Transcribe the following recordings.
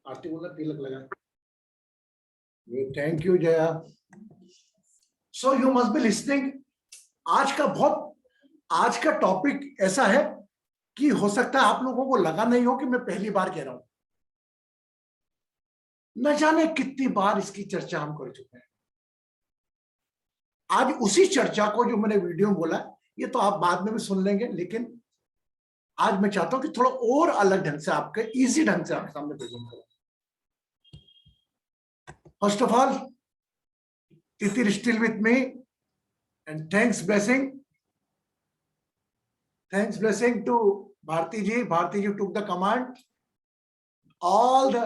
आरती बोलना तिलक लगा। Thank you Jaya. So you must be listening. आज का टॉपिक ऐसा है कि हो सकता है आप लोगों को लगा नहीं हो कि मैं पहली बार कह रहा हूं। न जाने कितनी बार इसकी चर्चा हम कर चुके हैं। आज उसी चर्चा को जो मैंने वीडियो में बोला, ये तो आप बाद में भी सुन लेंगे, लेकिन आज मैं चाहता हूं कि थोड़ा और अलग ढंग से, आपके इजी ढंग से आपके सामने प्रेजेंट करूं। फर्स्ट ऑफ ऑल, तितिर still with me and thanks blessing to Bharti ji. Bharti ji took the command. All the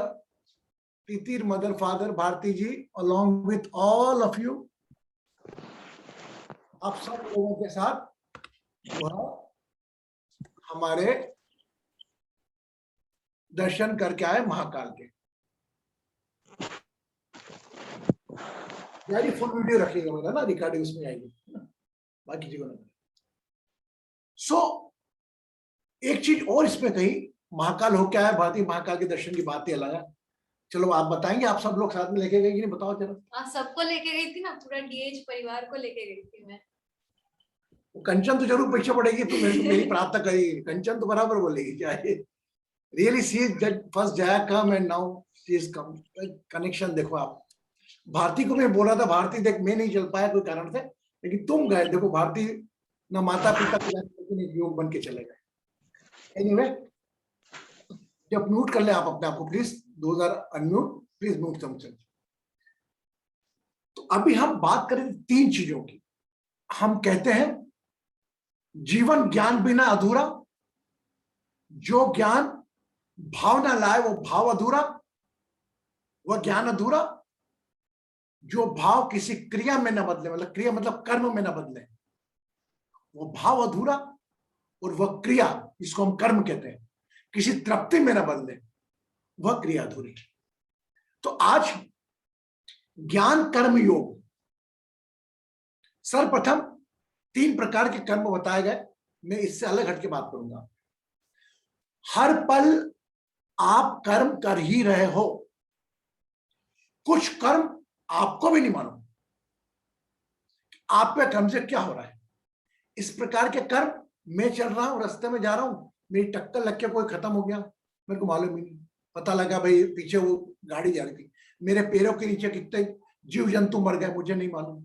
Titir mother father Bharti ji along with all of you, आप सब लोगों के साथ हमारे दर्शन करके आए महाकाल के। यानी फुल वीडियो रखेगा मेरा ना, रिकॉर्डिंग उसमें आएगी ना, बाकी चीजों में। एक चीज और इसमें कही, महाकाल हो क्या है, भारतीय महाकाल के दर्शन की बात ही अलग है। चलो आप बताएंगे, आप सब लोग साथ में लेके गए कि नहीं, बताओ जरा। हाँ, सबको लेके गई थी ना, पूरा डीएच परिवार को लेके गई थी मैं। कंचन तो जरूर पीछे पड़ेगी, तो मेरी प्रार्थना करी, कंचन तो बराबर बोलेगी। चाहे really see first Jaya come and now she is come. Connection देखो आप। भारती को मैं बोल रहा था, भारती देख मैं नहीं चल पाया कोई कारण से, लेकिन तुम गए। देखो भारती ना माता पिता के योग बन के चले गए। एनीवे, जब म्यूट कर ले आप अपने आप को प्लीज, 2000 अनम्यूट प्लीज, म्यूट समझ। तो अभी हम बात करें 3 चीजों की। हम कहते हैं जीवन ज्ञान बिना अधूरा, जो ज्ञान भाव ना लाए वो भाव अधूरा, वह ज्ञान अधूरा, जो भाव किसी क्रिया में न बदले, मतलब क्रिया मतलब कर्म में न बदले, वो भाव अधूरा, और वह क्रिया, इसको हम कर्म कहते हैं, किसी तृप्ति में न बदले, वह क्रिया अधूरी। तो आज ज्ञान कर्म योग, सर्वप्रथम 3 प्रकार के कर्म बताए गए। मैं इससे अलग हटके बात करूंगा। हर पल आप कर्म कर ही रहे हो। कुछ कर्म आपको भी नहीं मालूम आप पे कर्म से क्या हो रहा है। इस प्रकार के कर्म, मैं चल रहा हूं, रास्ते में जा रहा हूं, मेरी टक्कर लग के कोई खत्म हो गया, मेरे को मालूम ही नहीं। पता लगा भाई पीछे वो गाड़ी जा रही थी, मेरे पैरों के नीचे कितने जीव जंतु मर गए, मुझे नहीं मालूम,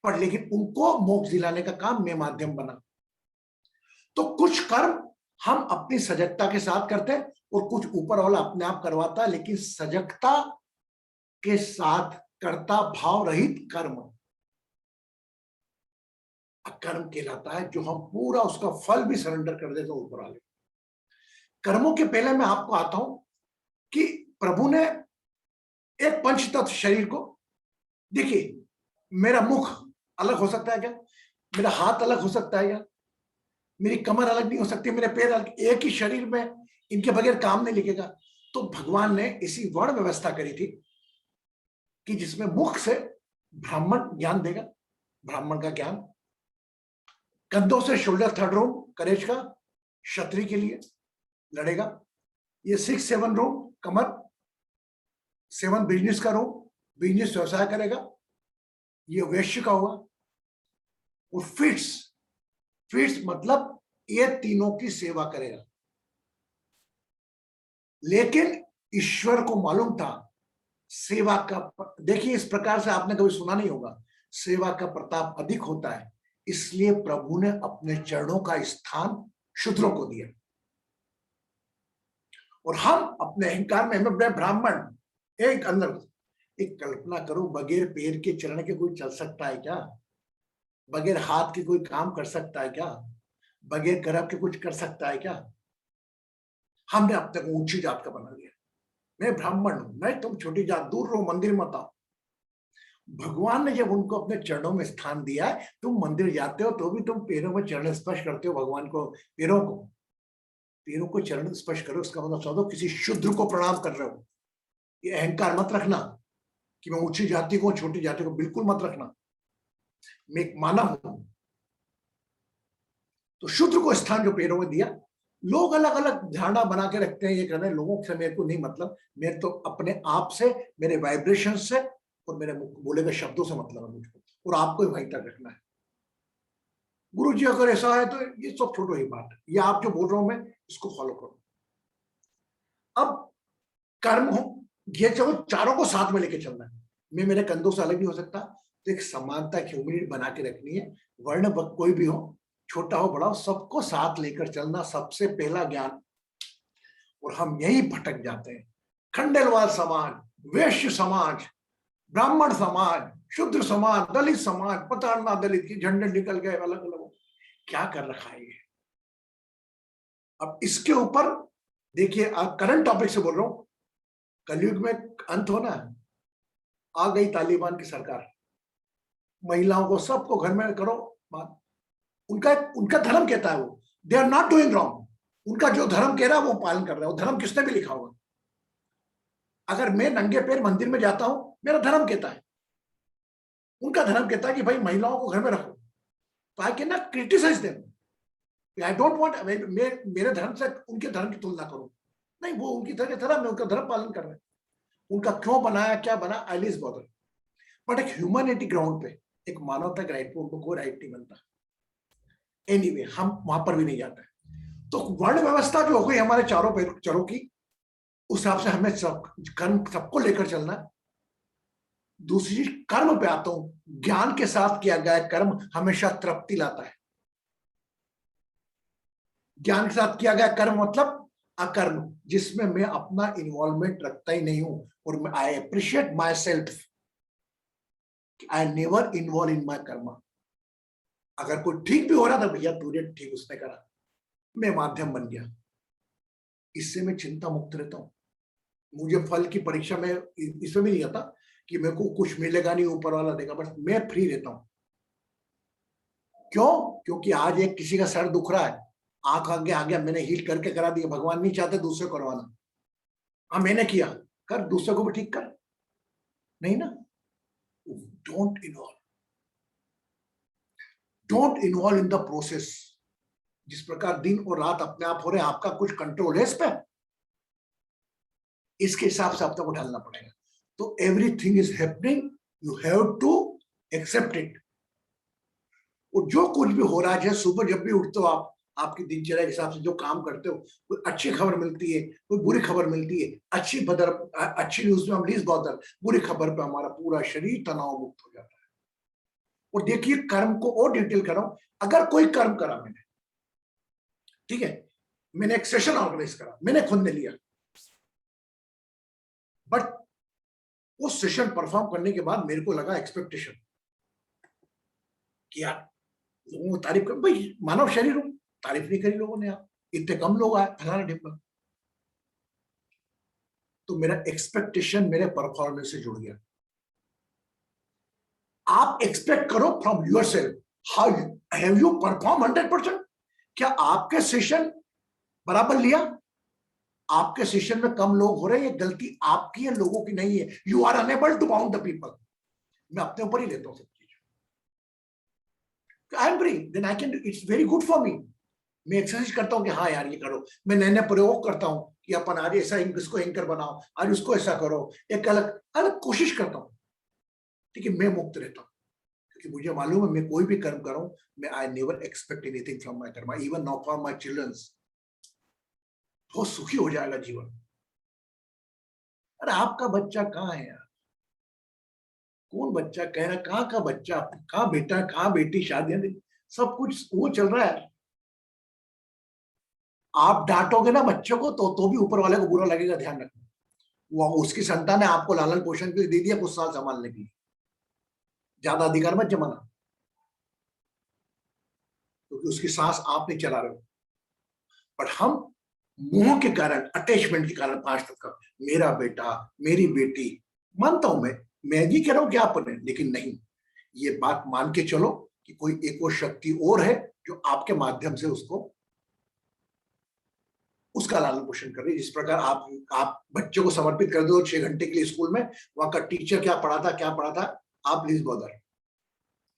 पर लेकिन उनको मोक्ष दिलाने का काम मैं माध्यम बना। तो कुछ कर्म हम अपनी सजगता के साथ करते हैं, और कुछ ऊपर वाला अपने आप करवाता है, लेकिन सजगता के साथ करता भाव रहित कर्म कर्म कहलाता है, जो हम पूरा उसका फल भी सरेंडर कर देते हैं ऊपर वाले। कर्मों के पहले मैं आपको आता हूं कि प्रभु ने एक पंचतत्व शरीर को, देखिए मेरा मुख अलग हो सकता है क्या, मेरा हाथ अलग हो सकता है क्या, मेरी कमर अलग नहीं हो सकती, मेरे पैर अलग, एक ही शरीर में इनके बगैर काम नहीं लिखेगा। तो भगवान ने इसी वर्ण व्यवस्था करी थी कि जिसमें मुख से ब्राह्मण ज्ञान देगा, ब्राह्मण का ज्ञान, कंधों से शोल्डर थर्ड रोम करेज का, क्षत्रिय के लिए लड़ेगा। ये 6 7 रोम कमर, 7 बिजनेस का रोम, बिजनेस व्यवसाय करेगा, ये वैश्य का हुआ। और फिट्स मतलब ये तीनों की सेवा करेगा। लेकिन ईश्वर को मालूम था सेवा का, देखिए इस प्रकार से आपने कभी सुना नहीं होगा, सेवा का प्रताप अधिक होता है, इसलिए प्रभु ने अपने चरणों का स्थान शूद्रों को दिया। और हम अपने अहंकार में, मैं ब्राह्मण, एक अंदर एक कल्पना करो, बगैर पैर के चरण के कोई चल सकता है क्या, बगैर हाथ के कोई काम कर सकता है क्या, बगैर गर्भ के कुछ कर सकता है क्या। हमने अब तक ऊंची जात का बना लिया, मैं ब्राह्मण हूं, मैं तुम छोटी जात, दूर रहो, मंदिर मत आओ। भगवान ने जब उनको अपने चरणों में स्थान दिया है, तुम मंदिर जाते हो तो भी तुम पैरों में चरण स्पर्श करते हो भगवान को, पैरों को चरण स्पर्श करो, उसका मतलब समझो किसी शूद्र को प्रणाम कर रहे हो। ये अहंकार मत रखना कि मैं ऊंची जाति को छोटी जाति को, बिल्कुल मत रखना। मैं एक मानव हूं। तो शूद्र को स्थान जो पैरों में दिया, लोग अलग अलग धारणा बना के रखते हैं, ये करने लोगों से मेरे को नहीं मतलब, मेरे तो अपने आप से, मेरे वाइब्रेशन से और मेरे बोले गए शब्दों से मतलब है मुझको, और आपको ही वहीं तक रखना है। गुरु जी अगर ऐसा है तो ये सब छोड़ो ही बात, ये आप जो बोल रहा हूं मैं इसको फॉलो करो। अब कर्म हो, ये चलो चारों को साथ में लेके चलना है, मैं मेरे कंधों से अलग नहीं हो सकता, तो एक समानता की ह्यूमिनिटी बना के रखनी है। वर्ण कोई भी हो, छोटा हो बड़ा हो, सबको साथ लेकर चलना सबसे पहला ज्ञान। और हम यही भटक जाते हैं, खंडेलवाल समाज, वैश्य समाज, ब्राह्मण समाज, शूद्र समाज, दलित समाज, पता ना दलित की झंडे निकल गए अलग अलग, क्या कर रखा है ये। अब इसके ऊपर देखिए, करंट टॉपिक से बोल रहा हूं, कलयुग में अंत होना, आ गई तालिबान की सरकार, महिलाओं को सबको घर में करो बात, उनका उनका धर्म कहता है वो, they are not doing wrong, उनका जो धर्म कह रहा है वो पालन कर रहा है, वो धर्म किसने भी लिखा होगा। अगर मैं नंगे पैर मंदिर में जाता हूं, मेरा धर्म कहता है, उनका धर्म कहता है कि भाई महिलाओं को घर में रखो, तो I can not criticise them, I don't want मेरे धर्म से उनके धर्म की तुलना करूं, नहीं, वो उनकी धर्म में उनका धर्म पालन कर रहे हैं, उनका क्यों बनाया क्या बना आई लीज बॉदर, बट एक ह्यूमैनिटी ग्राउंड पे, एक मानवता के राइट पे उनको कोई राइट नहीं बनता। एनीवे हम वहां पर भी नहीं जाते। तो वर्ण व्यवस्था जो हो गई हमारे चारों चरों की, उस हिसाब से हमें कर्म सबको लेकर चलना है। दूसरी चीज कर्म पे आता हूं, ज्ञान के साथ किया गया कर्म हमेशा तृप्ति लाता है। ज्ञान के साथ किया गया कर्म मतलब अकर्म, जिसमें मैं अपना इन्वॉल्वमेंट रखता ही नहीं हूं, और I appreciate my self, I never involve in my karma. अगर कोई ठीक भी हो रहा था, भैया तूने ठीक उसने करा, मैं माध्यम बन गया, इससे मैं चिंता मुक्त रहता हूं। मुझे फल की परीक्षा में इसमें भी नहीं आता कि मेरे को कुछ मिलेगा नहीं, ऊपर वाला देगा, बस मैं फ्री रहता हूं। क्यों? क्योंकि आज एक किसी का सर दुख रहा है, आंख आगे आ गया, मैंने हील करके करा दिया, भगवान नहीं चाहते दूसरे को करवाना, हाँ मैंने किया, कर दूसरे को भी ठीक कर, नहीं ना। Don't involve in the process. जिस प्रकार दिन और रात अपने आप हो रहे हैं, आपका कुछ कंट्रोल है इस पर, इसके हिसाब से आपको ढलना पड़ेगा। तो everything is happening, you have to accept it. और जो कुछ भी हो रहा है, सुबह जब भी उठते हो आप, आपकी दिनचर्या के हिसाब से जो काम करते हो, कोई अच्छी खबर मिलती है, कोई बुरी खबर मिलती है, अच्छी न्यूज में हम लीज बॉदर, बुरी खबर पे हमारा पूरा शरीर तनाव मुक्त हो जाता है। और देखिए कर्म को और डिटेल कर रहा हूं, अगर कोई कर्म करा मैंने, ठीक है, मैंने एक सेशन ऑर्गेनाइज करा, मैंने खुद ने लिया, बट उस सेशन परफॉर्म करने के बाद मेरे को लगा एक्सपेक्टेशन कि यार लोगों को तारीफ कर, भाई मानव शरीर हूं, तारीफ नहीं करी लोगों ने, यार इतने कम लोग आए, फलाना ढिमका, तो मेरा एक्सपेक्टेशन मेरे परफॉर्मेंस से जुड़ गया। आप एक्सपेक्ट करो from yourself, how have you perform 100%, क्या आपके सेशन बराबर लिया? आपके सेशन में कम लोग हो रहे हैं, ये गलती आपकी है, लोगों की नहीं है। You are unable to bound the people. मैं अपने ऊपर ही लेता हूं सब चीज, I am free, then I can, it's very good for me. मैं एक्सरसाइज करता हूं कि हाँ यार ये करो, मैं नए नए प्रयोग करता हूं कि अपन आज ऐसा इसको एंकर बनाओ, आज उसको ऐसा करो, एक अलग अलग कोशिश करता हूं, ठीक है, मैं मुक्त रहता हूं, क्योंकि मुझे मालूम है मैं कोई भी कर्म करूं, मैं I never expect anything from my karma, even not from my childrens. बहुत सुखी हो जाएगा जीवन। अरे आपका बच्चा कहाँ है यार? कौन बच्चा कह रहा है? कहाँ का बच्चा, कहाँ बेटा, कहाँ बेटी, शादियां, सब कुछ वो चल रहा है। आप डांटोगे ना बच्चों को तो भी ऊपर वाले को बुरा लगेगा, ध्यान रखना। वो उसकी संतान ने आपको लालन पोषण के लिए दे दिया, कुछ साल संभालने के लिए, ज्यादा अधिकार मत जमाना, क्योंकि उसकी सांस आप नहीं चला रहे हो। बट हम मोह के कारण, अटैचमेंट के कारण, आज तक का मेरा बेटा, मेरी बेटी, मानता हूं मैं नहीं कह रहा हूं कि आप बने, लेकिन नहीं, ये बात मान के चलो कि कोई एक और शक्ति और है जो आपके माध्यम से उसका लालन पोषण कर रही है। जिस प्रकार आप बच्चे को समर्पित कर दो 6 घंटे के लिए स्कूल में, वहां का टीचर क्या पढ़ा था, आप प्लीज बॉदर,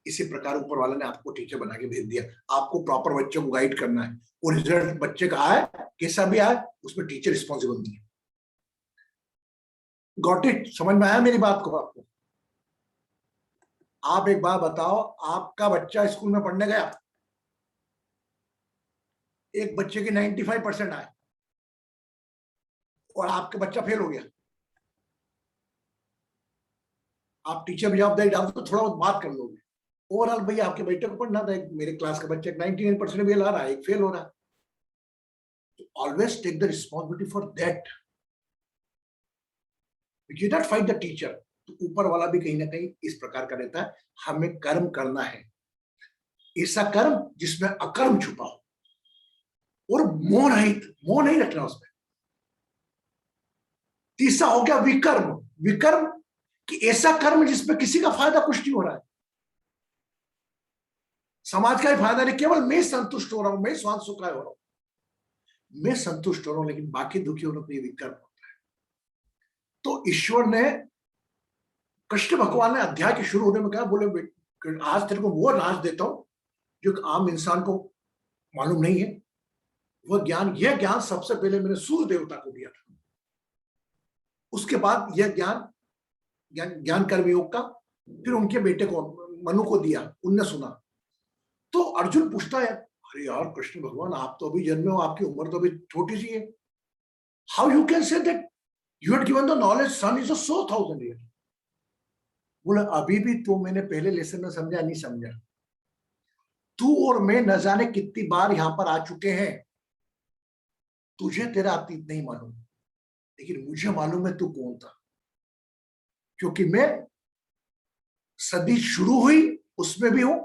इसी प्रकार ऊपर वाला ने आपको टीचर बना के भेज दिया, आपको प्रॉपर बच्चों को गाइड करना है, और रिजल्ट बच्चे का आए कैसा भी आए उसमें टीचर रिस्पॉन्सिबल नहीं है। Got it? समझ में आया मेरी बात को आपको? आप एक बात बताओ, आपका बच्चा स्कूल में पढ़ने गया, एक बच्चे के 95% आए और आपका बच्चा फेल हो गया, आप टीचर भी जवाबदारी डाल तो थोड़ा बहुत बात कर लोगे। ओवरऑल भैया आपके बेटे को पढ़ना था, एक मेरे क्लास का बच्चा 99% भी ला रहा है, एक फेल हो रहा है। Always take the responsibility for that, you not fight the teacher. तो ऊपर वाला भी कहीं ना कहीं इस प्रकार का रहता है, हमें कर्म करना है, ऐसा कर्म जिसमें अकर्म छुपा हो, और मोह नहीं रखना उसमें। तीसरा हो गया विकर्म। विकर्म कि ऐसा कर्म जिसमें किसी का फायदा कुछ नहीं हो रहा है, समाज का ही फायदा नहीं, केवल मैं संतुष्ट हो रहा हूं, मैं स्वांत सुखाय हो रहा हूं, मैं संतुष्ट हो रहा हूं, लेकिन बाकी दुखी होने पर ये विकर्म होता है। तो ईश्वर ने, कृष्ण भगवान ने अध्याय के शुरू होने में कहा, बोले आज तेरे को वो राज देता हूं जो आम इंसान को मालूम नहीं है। वह ज्ञान, यह ज्ञान सबसे पहले मैंने सूर्य देवता को दिया था, उसके बाद यह ज्ञान कर्म योग का फिर उनके बेटे को मनु को दिया, उनने सुना। तो अर्जुन पूछता है, अरे यार कृष्ण भगवान, आप तो अभी जन्मे हो, आपकी उम्र तो अभी छोटी सी है, how you can say that you had given the knowledge sun is 100,000 year? बोला अभी भी तो मैंने पहले लेसन में समझा नहीं समझा, तू और मैं न जाने कितनी बार यहां पर आ चुके हैं, तुझे तेरा अतीत नहीं मालूम, लेकिन मुझे मालूम है तू कौन था, क्योंकि मैं सदी शुरू हुई उसमें भी हूं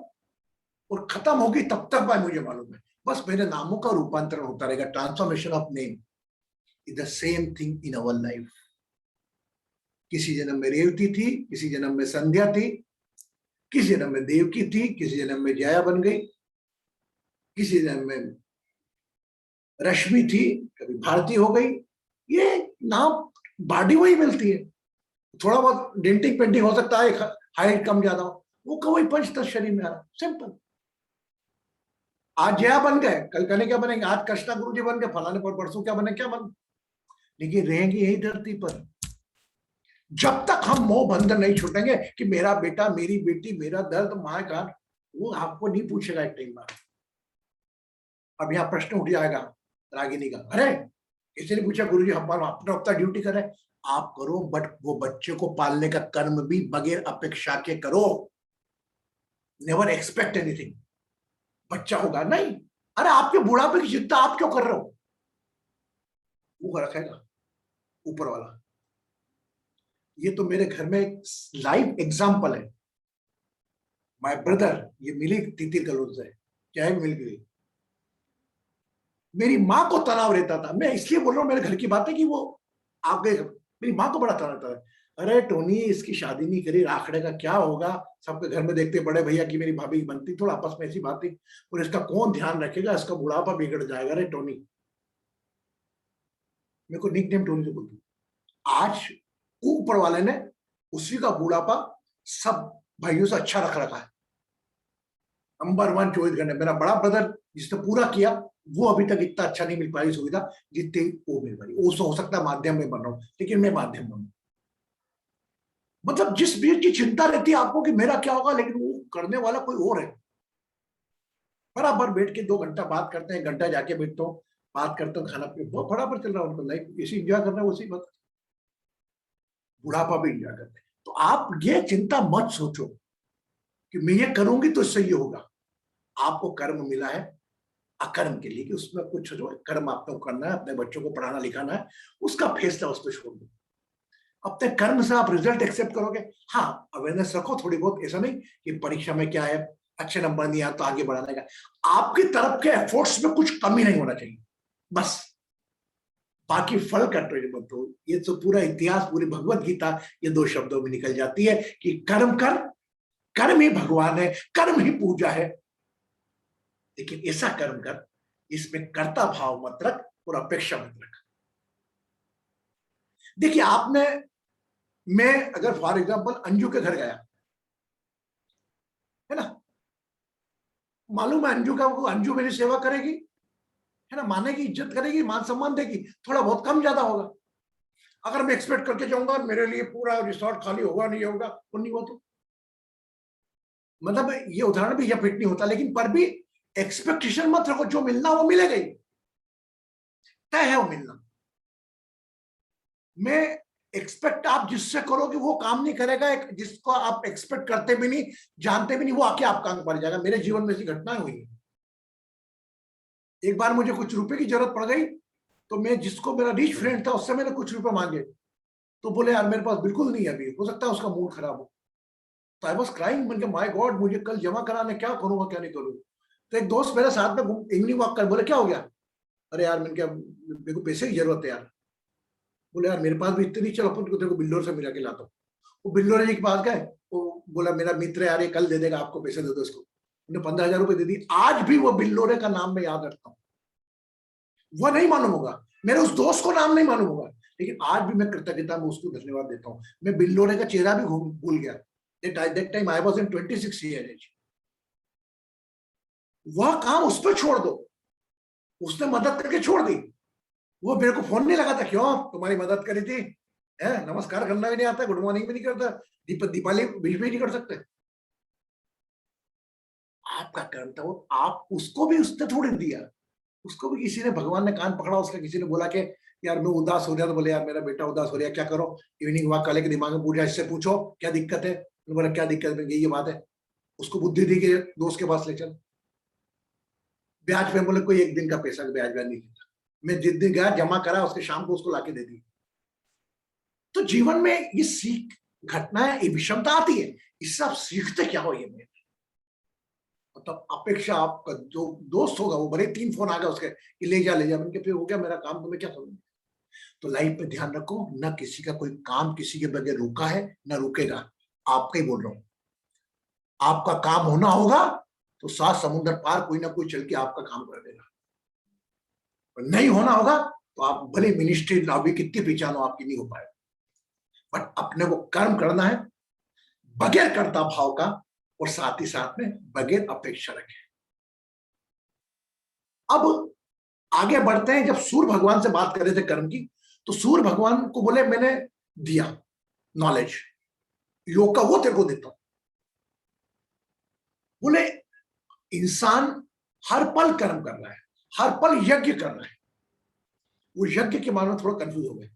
और खत्म होगी तब तक भाई मुझे मालूम है। बस मेरे नामों का रूपांतरण होता रहेगा, transformation of name is the same thing in our life. किसी जन्म में रेवती थी, किसी जन्म में संध्या थी, किसी जन्म में देवकी थी, किसी जन्म में जया बन गई, किसी जन्म में रश्मि थी, कभी भारती हो गई। ये नाम बॉडी वही मिलती है, थोड़ा बहुत डेंटिंग पेंटिंग हो सकता है, हाइट कम ज्यादा हो, वो कभी पंच तत्व शरीर में आ रहा, सिंपल। आज जया बन गए, कल कने क्या बनेंगे, आज कृष्णा गुरु जी बन गए, फलाने पर परसों क्या बने, क्या बन, लेकिन रहेंगे यही धरती पर। जब तक हम मोह बंधन नहीं छूटेंगे कि मेरा बेटा, मेरी बेटी, मेरा दर्द, माँ का, वो आपको नहीं पूछेगा एक टाइम बाद। अब यहाँ प्रश्न उठ जाएगा रागिनी का, अरे किसी ने पूछा गुरु जी हम अपना अपना ड्यूटी करें, आप करो, बट वो बच्चे को पालने का कर्म भी बगैर अपेक्षा के करो, नेवर एक्सपेक्ट एनीथिंग। बच्चा होगा नहीं, अरे आपके बुढ़ापे की चिंता आप क्यों कर रहे हो, वो रखेगा ऊपर वाला। ये तो मेरे घर में एक लाइव एग्जाम्पल है। माय ब्रदर, ये मिली तितिर गलोच है, क्या है, मिल गई। मेरी माँ को तनाव रहता था, मैं इसलिए बोल रहा हूँ मेरे घर की बात है कि वो आगे, मेरी माँ को बड़ा तनाव रहता है, अरे टोनी इसकी शादी नहीं करी, राखड़े का क्या होगा, सबके घर में देखते बड़े भैया की मेरी भाभी बनती, थोड़ा आपस में ऐसी बात थी, और इसका कौन ध्यान रखेगा, इसका बुढ़ापा बिगड़ जाएगा, अरे टोनी, मेरे को निक नेम टोनी से बोलती। आज ऊपर वाले ने उसी का बुढ़ापा सब भाइयों से अच्छा रख रखा है, नंबर 1 24 घंटे। मेरा बड़ा ब्रदर जिसने पूरा किया, वो अभी तक इतना अच्छा नहीं मिल पाई सुविधा जितनी वो मिल पाई। वो हो सकता है माध्यम में बन रहा हूं, लेकिन मैं माध्यम बनू, मतलब जिस बीच की चिंता रहती है आपको कि मेरा क्या होगा, लेकिन वो करने वाला कोई और है। बराबर बैठ के 2 घंटा बात करते हैं, घंटा जाके बैठता हूँ, बात करता हूँ, खाना पीना बहुत बराबर चल रहा है, उनको लाइफ इसी एंजॉय करना है, उसी बात, बुढ़ापा भी एंजॉय करते हैं। तो आप ये चिंता मत सोचो कि मैं ये करूंगी तो इससे ये होगा। आपको कर्म मिला है अकर्म के लिए, कि उसमें कुछ जो कर्म आपको करना है, अपने बच्चों को पढ़ाना लिखाना है, उसका फैसला उस पर छोड़ दो। अपने कर्म से आप रिजल्ट एक्सेप्ट करोगे, हाँ अवेयरनेस रखो थोड़ी बहुत, ऐसा नहीं कि परीक्षा में क्या है, अच्छे नंबर नहीं आया तो आगे बढ़ाने का, आपकी तरफ के एफर्ट्स में कुछ कमी नहीं होना चाहिए, बस बाकी फल का ट्रेड मत हो। ये तो पूरा इतिहास, पूरी भगवत गीता ये 2 शब्दों में निकल जाती है कि कर्म कर, कर्म ही भगवान है, कर्म ही पूजा है, लेकिन ऐसा कर्म कर इसमें कर्ता भाव मत रख और अपेक्षा मत रख। देखिए आपने, मैं अगर फॉर एग्जांपल अंजू के घर गया है ना, मालूम है अंजू का, वो अंजू मेरी सेवा करेगी, है ना, मानेगी, इज्जत करेगी, मान सम्मान देगी, थोड़ा बहुत कम ज्यादा होगा। अगर मैं एक्सपेक्ट करके जाऊंगा मेरे लिए पूरा रिसोर्ट खाली होगा, नहीं होगा, वो नहीं हुआ तो मतलब ये उदाहरण भी या फिट नहीं होता, लेकिन पर भी एक्सपेक्टेशन मत रखो, जो मिलना वो मिलेगा ही, तय है वो मिलना। मैं एक्सपेक्ट आप जिससे करोगे वो काम नहीं करेगा, जिसको आप एक्सपेक्ट करते भी नहीं, जानते भी नहीं, वो आके आप काम कर जाएगा। मेरे जीवन में ऐसी घटनाएं हुई है। एक बार मुझे कुछ रुपए की जरूरत पड़ गई, तो मैं जिसको मेरा रिच फ्रेंड था उससे मैंने कुछ रुपए मांगे, तो बोले यार मेरे पास बिल्कुल नहीं है अभी, हो सकता है उसका मूड खराब हो। तो आई वॉज क्राइंग, मैंने कहा माय गॉड, मुझे कल जमा कराने, क्या करूंगा क्या नहीं करूंगा। तो एक दोस्त मेरे साथ में इवनिंग वॉक कर, बोले क्या हो गया, अरे यार मैंने कहा मेरे को पैसे की जरूरत है यार। बोले यार मेरे पास भी इतने नहीं, चलो अपन को तेरे को बिल्डोर से मिला के लाता हूँ। वो बिल्डोर जी के पास गए, वो बोला मेरा मित्र है यार, ये कल दे देगा आपको, पैसे दे दो इसको। उन्हें 15,000 रुपए दे दी। आज भी वो बिल्डोरे का नाम मैं याद रखता हूँ। वो नहीं मालूम होगा, मेरे उस दोस्त को नाम नहीं मालूम होगा, लेकिन आज भी मैं कृतज्ञता में उसको धन्यवाद देता हूँ। मैं बिल्डोरे का चेहरा भी भूल गया। That time I was in 26 year age. वह काम उस पर छोड़ दो, उसने मदद करके छोड़ दी। वो मेरे को फोन नहीं लगा था, क्यों तुम्हारी मदद करी थी, है नमस्कार करना भी नहीं आता, गुड मॉर्निंग भी नहीं करता, दीपावली विश भी नहीं कर सकते। आपका कर्म था वो, आप उसको भी उसने थोड़ी दिया, उसको भी किसी ने, भगवान ने कान पकड़ा उसका, किसी ने बोला कि यार मैं उदास हो रहा, तो बोले यार मेरा बेटा उदास हो रहा है, क्या करो, इवनिंग वॉक वाले के दिमाग में पूछा, इससे पूछो क्या दिक्कत है, बोला क्या दिक्कत है, ये बात है। उसको बुद्धि दी कि दोस्त के पास ले चल। ब्याज पे बोले कोई एक दिन का पैसा का ब्याज नहीं लेता। मैं जिस दिन गया जमा करा, उसके शाम को उसको लाके दे दी। तो जीवन में ये सीख घटनाएं, ये विषमता आती है, इससे आप सीखते क्या हो, ये में मतलब अपेक्षा, आपका जो दोस्त होगा वो भले 3 फोन आ गया उसके कि ले जा ले जा, उनके फिर हो गया मेरा काम, तो मैं क्या करूंगा। तो लाइफ में ध्यान रखो, ना किसी का कोई काम किसी के बगैर रुका है ना रुकेगा। आपका ही बोल रहा हूं, आपका काम होना होगा तो 7 समुद्र पार कोई ना कोई चल के आपका काम कर देगा, और नहीं होना होगा तो आप भले मिनिस्ट्री लॉबी कितनी पहचानो, आपकी नहीं हो पाएगा। बट अपने को कर्म करना है बगैर कर्ता भाव का, और साथ ही साथ में बगैर अपेक्षा रखे। अब आगे बढ़ते हैं। जब सूर्य भगवान से बात कर रहे थे कर्म की, तो सूर्य भगवान को बोले मैंने दिया नॉलेज योग का, वो तेरे को देता हूं। बोले इंसान हर पल कर्म कर रहा है, हर पल यज्ञ कर रहा है। वो यज्ञ के मामले में थोड़ा कंफ्यूज हो गए।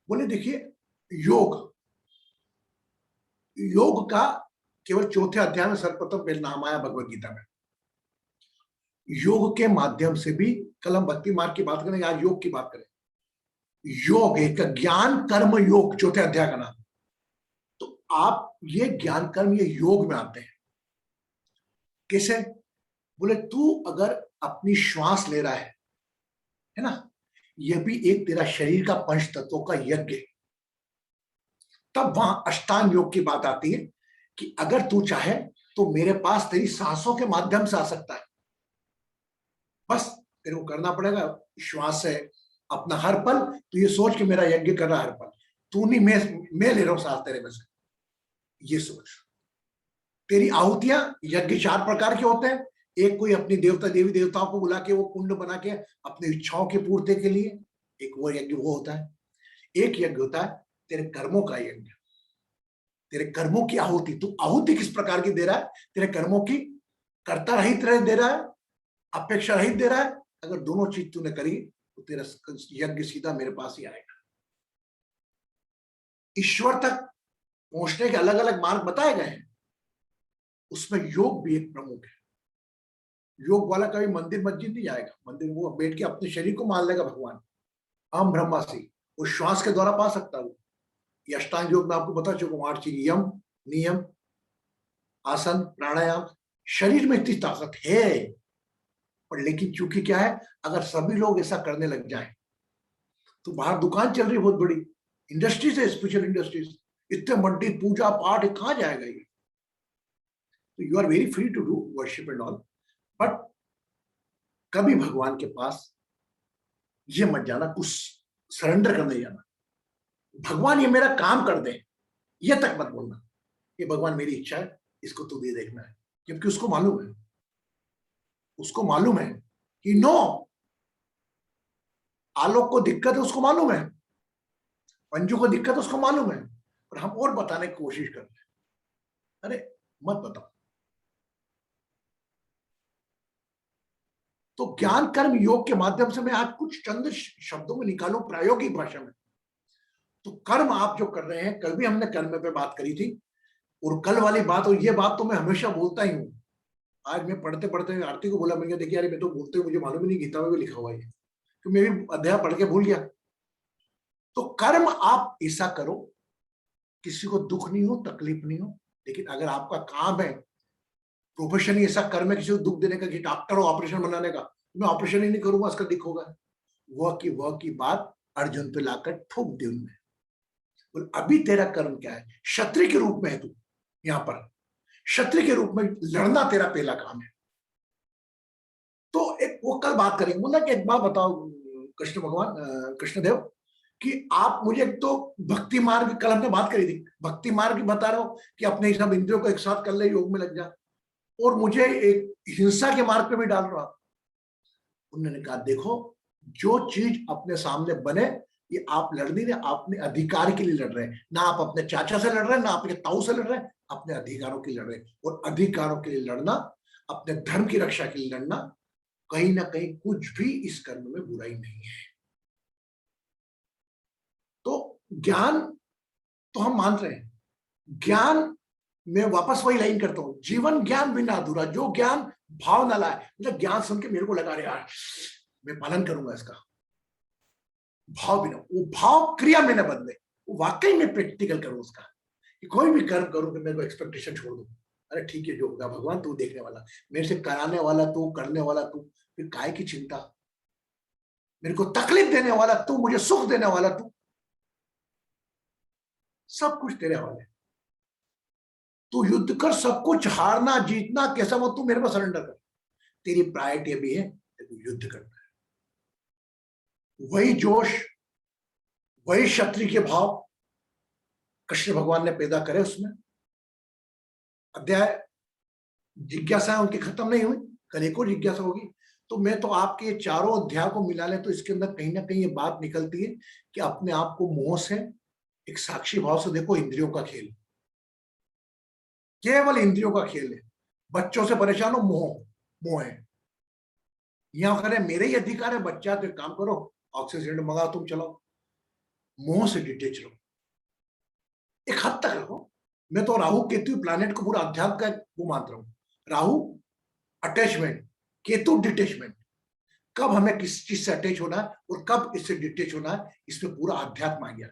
बोले देखिए, योग योग का केवल 4थे अध्याय में सर्वप्रथम पहले नाम आया भगवत गीता में। योग के माध्यम से भी, कल हम भक्ति मार्ग की बात करेंगे, आज योग की बात करें। योग एक ज्ञान कर्म योग, 4थे अध्याय का नाम। तो आप ये ज्ञान कर्म ये योग में आते हैं। कैसे? बोले तू अगर अपनी श्वास ले रहा है ना, यह भी एक तेरा शरीर का पंच तत्वों का यज्ञ है। तब वहां अष्टांग योग की बात आती है कि अगर तू चाहे तो मेरे पास तेरी सांसों के माध्यम से आ सकता है। बस तेरे को करना पड़ेगा श्वास से अपना हर पल, तो ये सोच के मेरा यज्ञ कर रहा है हर पल, तू नहीं, मैं ले रहा हूं सांस तेरे में से, ये सोच। तेरी आहुतियां, यज्ञ 4 प्रकार के होते हैं। एक कोई अपनी देवता देवी देवताओं को बुला के वो कुंड बना के अपनी इच्छाओं की पूर्ति के लिए, एक वो यज्ञ वो होता है। एक यज्ञ होता है तेरे कर्मों का यज्ञ, तेरे कर्मों की आहुति। तू आहुति किस प्रकार की दे रहा है, तेरे कर्मों की कर्ता रहित दे रहा है, अपेक्षा रहित दे रहा है। अगर दोनों चीज तूने करी तो तेरा यज्ञ सीधा मेरे पास ही आएगा। ईश्वर तक पहुंचने के अलग अलग मार्ग बताए गए हैं, उसमें योग भी एक प्रमुख है। योग वाला कभी मंदिर मस्जिद नहीं जाएगा, मंदिर वो बैठ के अपने शरीर को मान लेगा भगवान, अहम ब्रह्मास्मि, वो श्वास के द्वारा पा सकता है। ये अष्टांग योग में आपको बता चुका हूं 8 चीज, यम, नियम, आसन, प्राणायाम। शरीर में इतनी ताकत है, पर लेकिन चूंकि क्या है, अगर सभी लोग ऐसा करने लग जाए तो बाहर दुकान चल रही है बहुत बड़ी, इंडस्ट्रीज है, स्पिरिचुअल इंडस्ट्रीज, इतने मंदिर पूजा पाठ कहां जाएगा ये। तो you are very free to do worship and all, but कभी भगवान के पास ये मत जाना, कुछ सरेंडर करने जाना, भगवान ये मेरा काम कर दे, ये तक मत बोलना, ये भगवान मेरी इच्छा है, इसको तू दे देखना है, जबकि उसको मालूम है उसको मालूम है कि नो, आलोक को दिक्कत है, उसको मालूम है, मंजू को दिक्कत है, उसको मालूम है, पर हम और बताने की कोशिश कर रहे हैं। अरे मत बताओ। तो ज्ञान कर्म योग के माध्यम से मैं आज कुछ चंद शब्दों में निकालूं प्रायोगिक भाषा में। तो कर्म आप जो कर रहे हैं, कल भी हमने कर्म पे बात करी थी, और कल वाली बात, और ये बात तो मैं हमेशा बोलता ही हूं। आज मैं पढ़ते पढ़ते आरती को बोला, मैंने देखिए यार मैं तो बोलते हुए मुझे मालूम ही नहीं गीता में भी लिखा हुआ है, तो मैं भी अध्याय पढ़ के भूल गया। तो कर्म आप ऐसा करो किसी को दुख नहीं हो, तकलीफ नहीं हो, लेकिन अगर आपका काम है, प्रोफेशन ही ऐसा कर्म है किसी को दुख देने का, कि डॉक्टर हो ऑपरेशन बनाने का, मैं ऑपरेशन ही नहीं करूंगा, उसका दिख होगा, वह की बात अर्जुन पे लाकर ठोक दे उनमें। बोल अभी तेरा कर्म क्या है, क्षत्रिय के रूप में है तू, यहां पर क्षत्रिय के रूप में लड़ना तेरा पहला काम है। तो एक वो कल बात करेंगे, बोला कि एक बात बताओ कृष्ण भगवान, कृष्णदेव, कि आप मुझे तो भक्ति मार्ग, कल हमने बात करी थी, भक्ति मार्ग बता रहे हो कि अपने सब इंद्रियों को एक साथ कर ले, योग में लग जा, और मुझे एक हिंसा के मार्ग पे भी डाल रहा। उन्होंने कहा देखो, जो चीज अपने सामने बने, ये आप लड़ नहीं रहे, अपने अधिकार के लिए लड़ रहे हैं, ना आप अपने चाचा से लड़ रहे हैं, ना अपने ताऊ से लड़ रहे हैं, अपने अधिकारों के लिए लड़ रहे हैं। और अधिकारों के लिए लड़ना, अपने धर्म की रक्षा के लिए लड़ना, कहीं ना कहीं कुछ भी इस कर्म में बुराई नहीं है। तो ज्ञान तो हम मान रहे हैं, ज्ञान मैं वापस वही लाइन करता हूं, जीवन ज्ञान बिना अधूरा, जो ज्ञान भाव न लाए, मतलब ज्ञान सुन के मेरे को लगा रहे यार मैं पालन करूंगा इसका, भाव बिना, वो भाव क्रिया में न बदले, वो वाकई में प्रैक्टिकल करूं उसका, कि कोई भी कर्म करूं कि मेरे को एक्सपेक्टेशन छोड़ दूं, अरे ठीक है जो होगा भगवान तू देखने वाला, मेरे से कराने वाला तू, करने वाला तू, फिर काय की चिंता, मेरे को तकलीफ देने वाला तू, मुझे सुख देने वाला तू, सब कुछ तेरे हवाले। तू युद्ध कर, सब कुछ हारना जीतना कैसा वो तू मेरे को सरेंडर कर, तेरी प्रायोरिटी भी है तू युद्ध करना है। वही जोश, वही क्षत्रिय के भाव कृष्ण भगवान ने पैदा करे उसमें। अध्याय जिज्ञासा उनकी खत्म नहीं हुई, कल एक और जिज्ञासा होगी। तो मैं तो आपके चारों अध्याय को मिला ले तो इसके अंदर कहीं ना कहीं ये बात निकलती है कि अपने आप को मोह से, एक साक्षी भाव से देखो, इंद्रियों का खेल, केवल इंद्रियों का खेल है। बच्चों से परेशान हो, मोह मोह है, यहां करे मेरे ही अधिकार है, बच्चा तो एक काम करो, ऑक्सीजन सिलेंडर मंगाओ, तुम चलाओ, मोह से डिटेच रहो, एक हद तक रहो। मैं तो राहु केतु प्लैनेट को पूरा अध्यात्म का वो मानता हूं। राहु अटैचमेंट, केतु डिटेचमेंट, कब हमें किस चीज से अटैच होना है और कब इससे डिटेच होना है, इसमें पूरा अध्यात्म आ गया।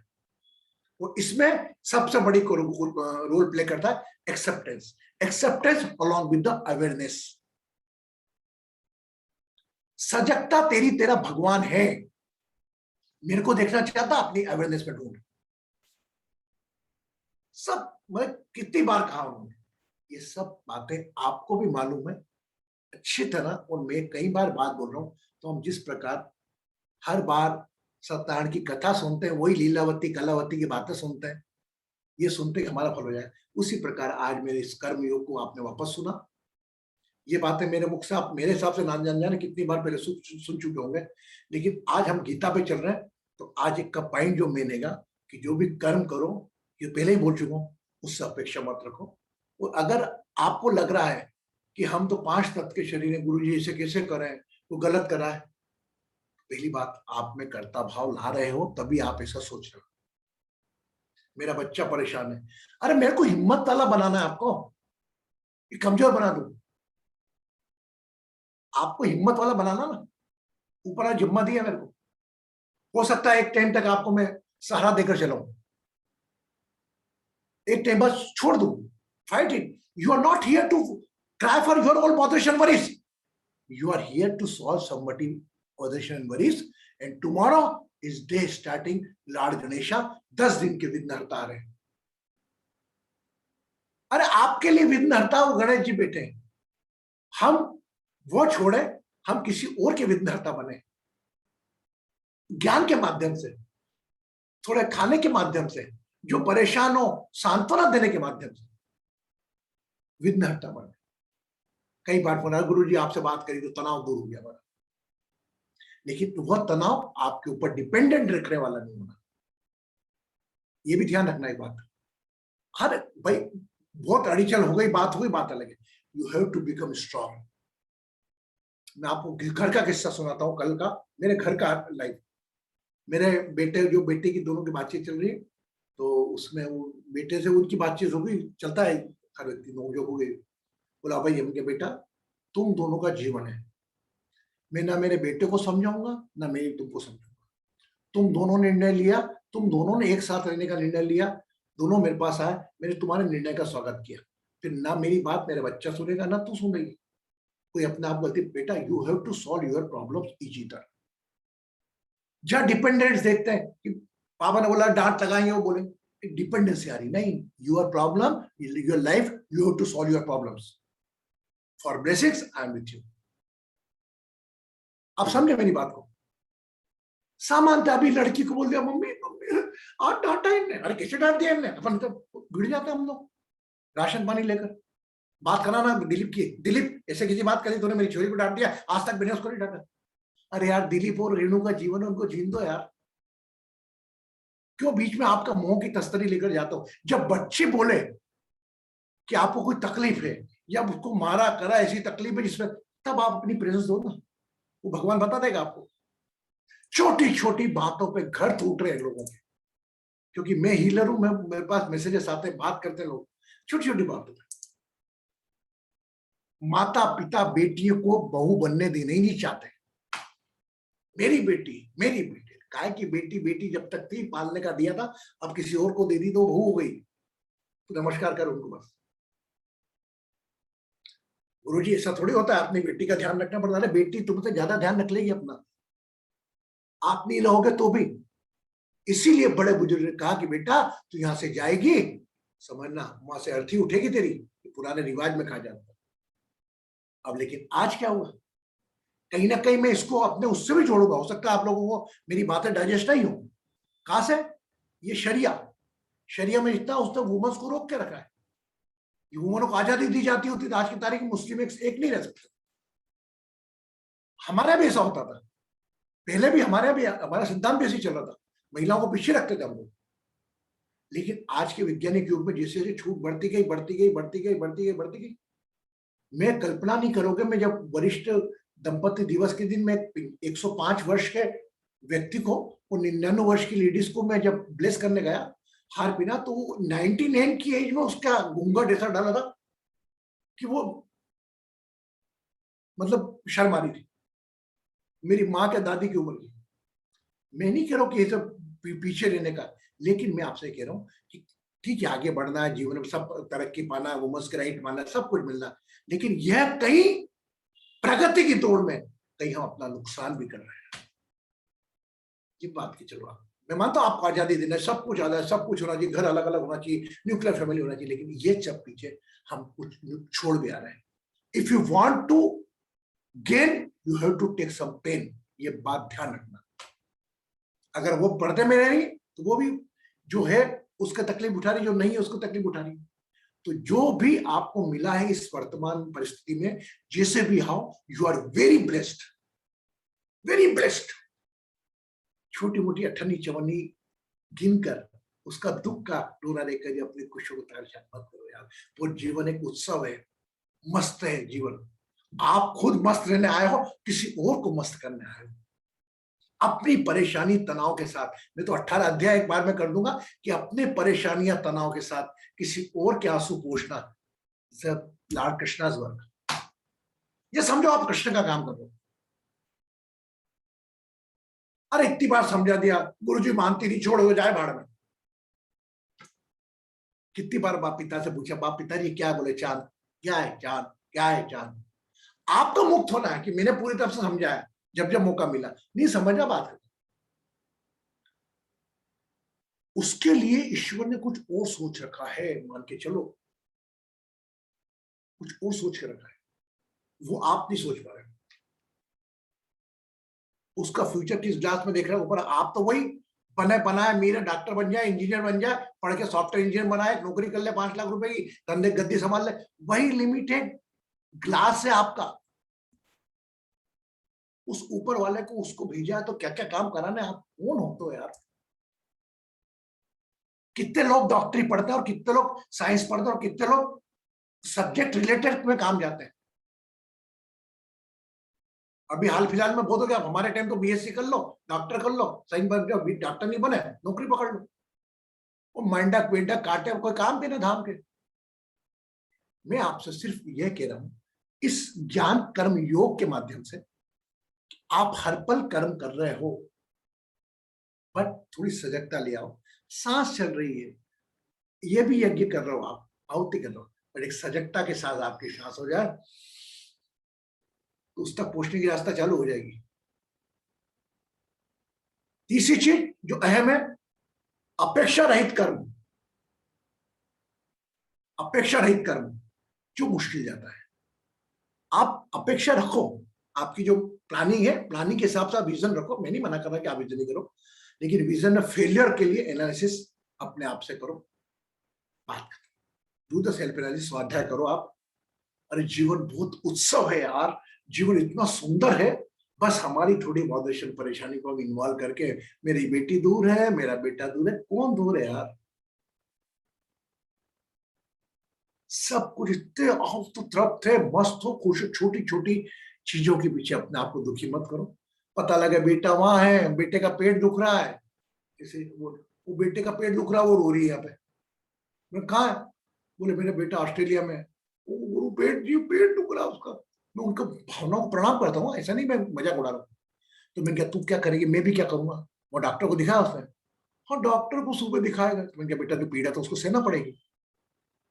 और इसमें सबसे बड़ी रोल प्ले करता है acceptance, acceptance along with the awareness. सजगता तेरी, तेरा भगवान है, मेरे को देखना चाहता, अपनी अवेयरनेस में ढूंढ। सब मैं कितनी बार कहा हूं, ये सब बातें आपको भी मालूम है अच्छी तरह, और मैं कई बार बात बोल रहा हूं। तो हम जिस प्रकार हर बार सत्यनारायण की कथा सुनते हैं, वही लीलावती कलावती की बातें सुनते हैं, ये सुनते हमारा फल हो जाए, उसी प्रकार आज मेरे इस कर्म योग को आपने वापस सुना। ये बातें मेरे मुख से आप मेरे हिसाब से ना जाने कितनी बार पहले सुन चुके होंगे, लेकिन आज हम गीता पे चल रहे हैं। तो आज एक का पॉइंट जो मेनेगा कि जो भी कर्म करो, ये पहले ही बोल चुका हूं, उससे अपेक्षा मत रखो। और अगर आपको लग रहा है कि हम तो 5 तत्व के शरीर है, गुरु जी इसे कैसे करें, वो गलत करा है, पहली बात आप में कर्ता भाव ला रहे हो, तभी आप ऐसा सोच रहे हो। मेरा बच्चा परेशान है, अरे मेरे को हिम्मत वाला बनाना है, आपको कमजोर बना दूं, आपको हिम्मत वाला बनाना ना, ऊपर जिम्मा दिया मेरे को, हो सकता है एक टाइम तक आपको मैं सहारा देकर चलाऊं, एक टाइम बस छोड़ दूं, fight it, you are not here to cry for your own botheration and worries, you are here to solve somebody botheration and worries, and tomorrow is day starting Lord Ganesha, 10 दिन के विघ्नहर्ता आ रहे हैं। अरे आपके लिए विघ्नहर्ता वो गणेश जी बैठे हैं, हम वो छोड़े, हम किसी और के विघ्नहर्ता बने, ज्ञान के माध्यम से, थोड़े खाने के माध्यम से, जो परेशान हो सांत्वना देने के माध्यम से विघ्नहर्ता बने। कई बार फोन आया, गुरु जी आपसे बात करी तो तनाव दूर हो गया हमारा। लेकिन वह तनाव आपके ऊपर डिपेंडेंट रखने वाला नहीं होना, ये भी ध्यान रखना। एक बात, हर भाई बहुत अड़िचल हो गई, बात हुई, बात अलग है। You have to become strong. मैं आपको घर का किस्सा सुनाता हूँ, कल का मेरे घर का लाइफ। मेरे बेटे जो बेटी की दोनों की बातचीत चल रही है, तो उसमें वो बेटे से उनकी बातचीत हो गई, चलता है हर व्यक्ति, नोक हो गई। बोला भाई हम के बेटा तुम दोनों का जीवन है, मैं ना मेरे बेटे को समझाऊंगा ना मैं तुमको समझाऊंगा। तुम दोनों ने निर्णय लिया, तुम दोनों ने एक साथ रहने का निर्णय लिया, दोनों मेरे पास आए, मैंने तुम्हारे निर्णय का स्वागत किया। फिर ना मेरी बात मेरा बच्चा सुनेगा ना तू सुनेगी, कोई अपने आप गलती। बेटा you have to solve your problems each either. जहां डिपेंडेंस देखते हैं कि पापा ने बोला डांट लगाएंगे, वो बोले डिपेंडेंसी आ रही नहीं। Your problem, your life, you have to solve your problems. For blessings I am with you. आप समझे मेरी बात को? सामान्यतः अभी लड़की को बोल दिया मम्मी मम्मी आज डांटा इनने, अरे कैसे डांट दिया इनने, अपन तो भिड़ जाते हैं हम लोग राशन पानी लेकर। बात कराना दिलीप की, दिलीप ऐसे किसी बात करी तूने मेरी छोरी को डांट दिया, आज तक मैंने उसको नहीं डांटा। अरे यार दिलीप और रेणु का जीवन है, उनको जीन दो यार, क्यों बीच में आपका मोह की तस्तरी लेकर जाता हो? जब बच्चे बोले कि आपको कोई तकलीफ है या उसको मारा करा ऐसी तकलीफ है जिसमें, तब आप अपनी प्रेजेंस दो ना, वो भगवान बता देगा आपको। छोटी छोटी बातों पे घर टूट रहे हैं लोगों के, क्योंकि मैं हीलर हूं, मैं मेरे पास मैसेजेस आते हैं, बात करते हैं लोग छोटी छोटी बातों पे। माता पिता बेटियों को बहू बनने देने ही नहीं चाहते। मेरी बेटी काय की बेटी, बेटी जब तक थी पालने का दिया था, अब किसी और को दे दी तो बहू हो गई, तो नमस्कार कर उनको बस। गुरुजी ऐसा थोड़ी होता है, अपनी बेटी का ध्यान रखना पड़ता है। बेटी तुमसे ज्यादा ध्यान रख लेगी अपना, आप नहीं रहोगे तो भी। इसीलिए बड़े बुजुर्ग ने कहा कि बेटा तू यहां से जाएगी, समझना वहां से अर्थी उठेगी तेरी, पुराने रिवाज में कहा जाता। अब लेकिन आज क्या हुआ, कहीं ना कहीं मैं इसको अपने उससे भी जोड़ूंगा। हो सकता है आप लोगों को मेरी बातें डाइजेस्ट नहीं हो। कहां से? ये शरिया में इतना उसने वुमेन्स को रोक के रखा है। वुमेनों को आजादी दी जाती होती तो आज की तारीख में मुस्लिम एक नहीं रह सकते। हमारा भी ऐसा होता था पहले भी, हमारा सिद्धांत भी ऐसे चल रहा था, महिलाओं को पीछे रखते थे हम लोग। लेकिन आज के वैज्ञानिक युग में जैसे जैसे छूट बढ़ती गई बढ़ती गई बढ़ती गई बढ़ती गई बढ़ती गई, मैं कल्पना नहीं करोगे, मैं जब वरिष्ठ दंपति दिवस के दिन मैं 105 वर्ष के व्यक्ति को और 99 वर्ष की लेडीज को मैं जब ब्लेस करने गया हार पीना, तो 99 की एज में उसका घूंघट ऐसा डाला था कि वो मतलब शर्म आ रही थी, मेरी माँ के दादी की उम्र की। मैं नहीं कह रहा हूँ कि ये सब पीछे रहने का, लेकिन मैं आपसे कह रहा हूँ कि ठीक है आगे बढ़ना है, जीवन में सब तरक्की पाना है, वुमेन्स के राइट पाना है, सब कुछ मिलना है, लेकिन यह कहीं प्रगति की दौड़ में कहीं हम अपना नुकसान भी कर रहे हैं। ये बात की चलो, मैं मानता हूं आपको आजादी देना है, सब कुछ आजाद, सब कुछ होना चाहिए, घर अलग अलग होना चाहिए, न्यूक्लियर फैमिली होना चाहिए, लेकिन ये सब पीछे हम कुछ छोड़ भी आ रहे हैं। If you want to gain you have to take some pain, ये बात ध्यान रखना। अगर वो पर्दे में रही तो वो भी जो है उसका तकलीफ उठा रही, जो नहीं है उसको तकलीफ उठा रही। तो जो भी आपको मिला है इस वर्तमान परिस्थिति में, जैसे भी how, you are very blessed, very blessed. छोटी मोटी अठन्नी चवन्नी गिनकर उसका दुख का डोरा लेकर अपनी खुशियों को तारशान मत करो यार। वो जीवन एक उत्सव है, मस्त है जीवन। आप खुद मस्त रहने आए हो, किसी और को मस्त करने आए हो, अपनी परेशानी तनाव के साथ। मैं तो 18 अध्याय एक बार में कर दूंगा कि अपने परेशानियां तनाव के साथ किसी और के आंसू पोंछना, लॉर्ड कृष्णा's वर्क। ये समझो आप कृष्ण का काम कर रहे हो। अरे इतनी बार समझा दिया, गुरुजी मानती नहीं, छोड़ हो जाए भाड़ में। कितनी बार बाप पिता से पूछा, बाप पिताजी क्या बोले, चांद क्या है, चांद क्या है, चांद। आपको मुक्त होना है कि मैंने पूरी तरफ से समझाया, जब जब मौका मिला, नहीं समझा बात। उसके लिए ईश्वर ने कुछ और सोच रखा है, मान के चलो कुछ और सोच के रखा है, वो आप नहीं सोच पा रहे। उसका फ्यूचर किस ग्लास में देख रहे हो ऊपर, आप तो वही बने बनाए, मेरा डॉक्टर बन जाए, इंजीनियर बन जाए, पढ़ के सॉफ्टवेयर इंजीनियर बनाए, नौकरी कर ले 5 लाख रुपए की, धंधे गद्दी संभाल ले, वही लिमिटेड ग्लास है आपका, उस ऊपर वाले को उसको भेजा है तो क्या क्या काम कराना है। आप कौन हो तो यार? कितने लोग डॉक्टरी पढ़ते हैं और कितने लोग साइंस पढ़ते हैं और कितने लोग सब्जेक्ट रिलेटेड में काम जाते हैं। अभी हाल फिलहाल में बहुत हो गया, हमारे टाइम तो बीएससी कर लो, डॉक्टर कर लो, साइंस बन गया, डॉक्टर नहीं बने नौकरी पकड़ लो, वो मेंढक वेंढक काटे, कोई काम के ना धाम के। मैं आपसे सिर्फ यह कह रहा हूं, इस ज्ञान कर्म योग के माध्यम से आप हर पल कर्म कर रहे हो, बट थोड़ी सजगता ले आओ। सांस चल रही है, ये भी यज्ञ कर रहे हो आप, आहुति कर रहे हो, पर एक सजगता के साथ आपकी सांस हो जाए तो उस तक पहुंचने की रास्ता चालू हो जाएगी। तीसरी चीज जो अहम है, अपेक्षा रहित कर्म। अपेक्षा रहित कर्म जो मुश्किल जाता है, आप अपेक्षा रखो, आपकी जो प्लानिंग है, प्लानिंग के हिसाब से आप विजन रखो। मैं नहीं मना कर रहा कि आप विजन नहीं करो, लेकिन विजन में फेलियर के लिए एनालिसिस अपने आप से करो, बात करो, डू द सेल्फ एनालिसिस, स्वाध्याय करो आप। अरे जीवन बहुत उत्सव है यार, जीवन इतना सुंदर है, बस हमारी थोड़ी मॉडरेशन परेशानी को हम इन्वॉल्व करके, मेरी बेटी दूर है, मेरा बेटा दूर है, कौन दूर है यार? सब कुछ इतने आप तो तृप्त है, मस्त हो, खुश हो, छोटी छोटी चीजों के पीछे अपने आप को दुखी मत करो। पता लगे बेटा वहां है, बेटे का पेट दुख रहा है, किसी वो बेटे का पेट दुख रहा है, वो रो रही है यहाँ पे। मैं कहा है? बोले मेरा बेटा ऑस्ट्रेलिया में है। वो पेट जी पेट दुख रहा है उसका। मैं उनका भावनाओं को प्रणाम करता हूँ, ऐसा नहीं मैं मजाक उड़ा रहा हूँ। तो मैं क्या, तू क्या करेगी, मैं भी क्या करूंगा? वो डॉक्टर को दिखाया उसने, हाँ डॉक्टर को सुबह दिखाएगा। तो मैं क्या, बेटा जो पीड़ा तो उसको सहना पड़ेगी,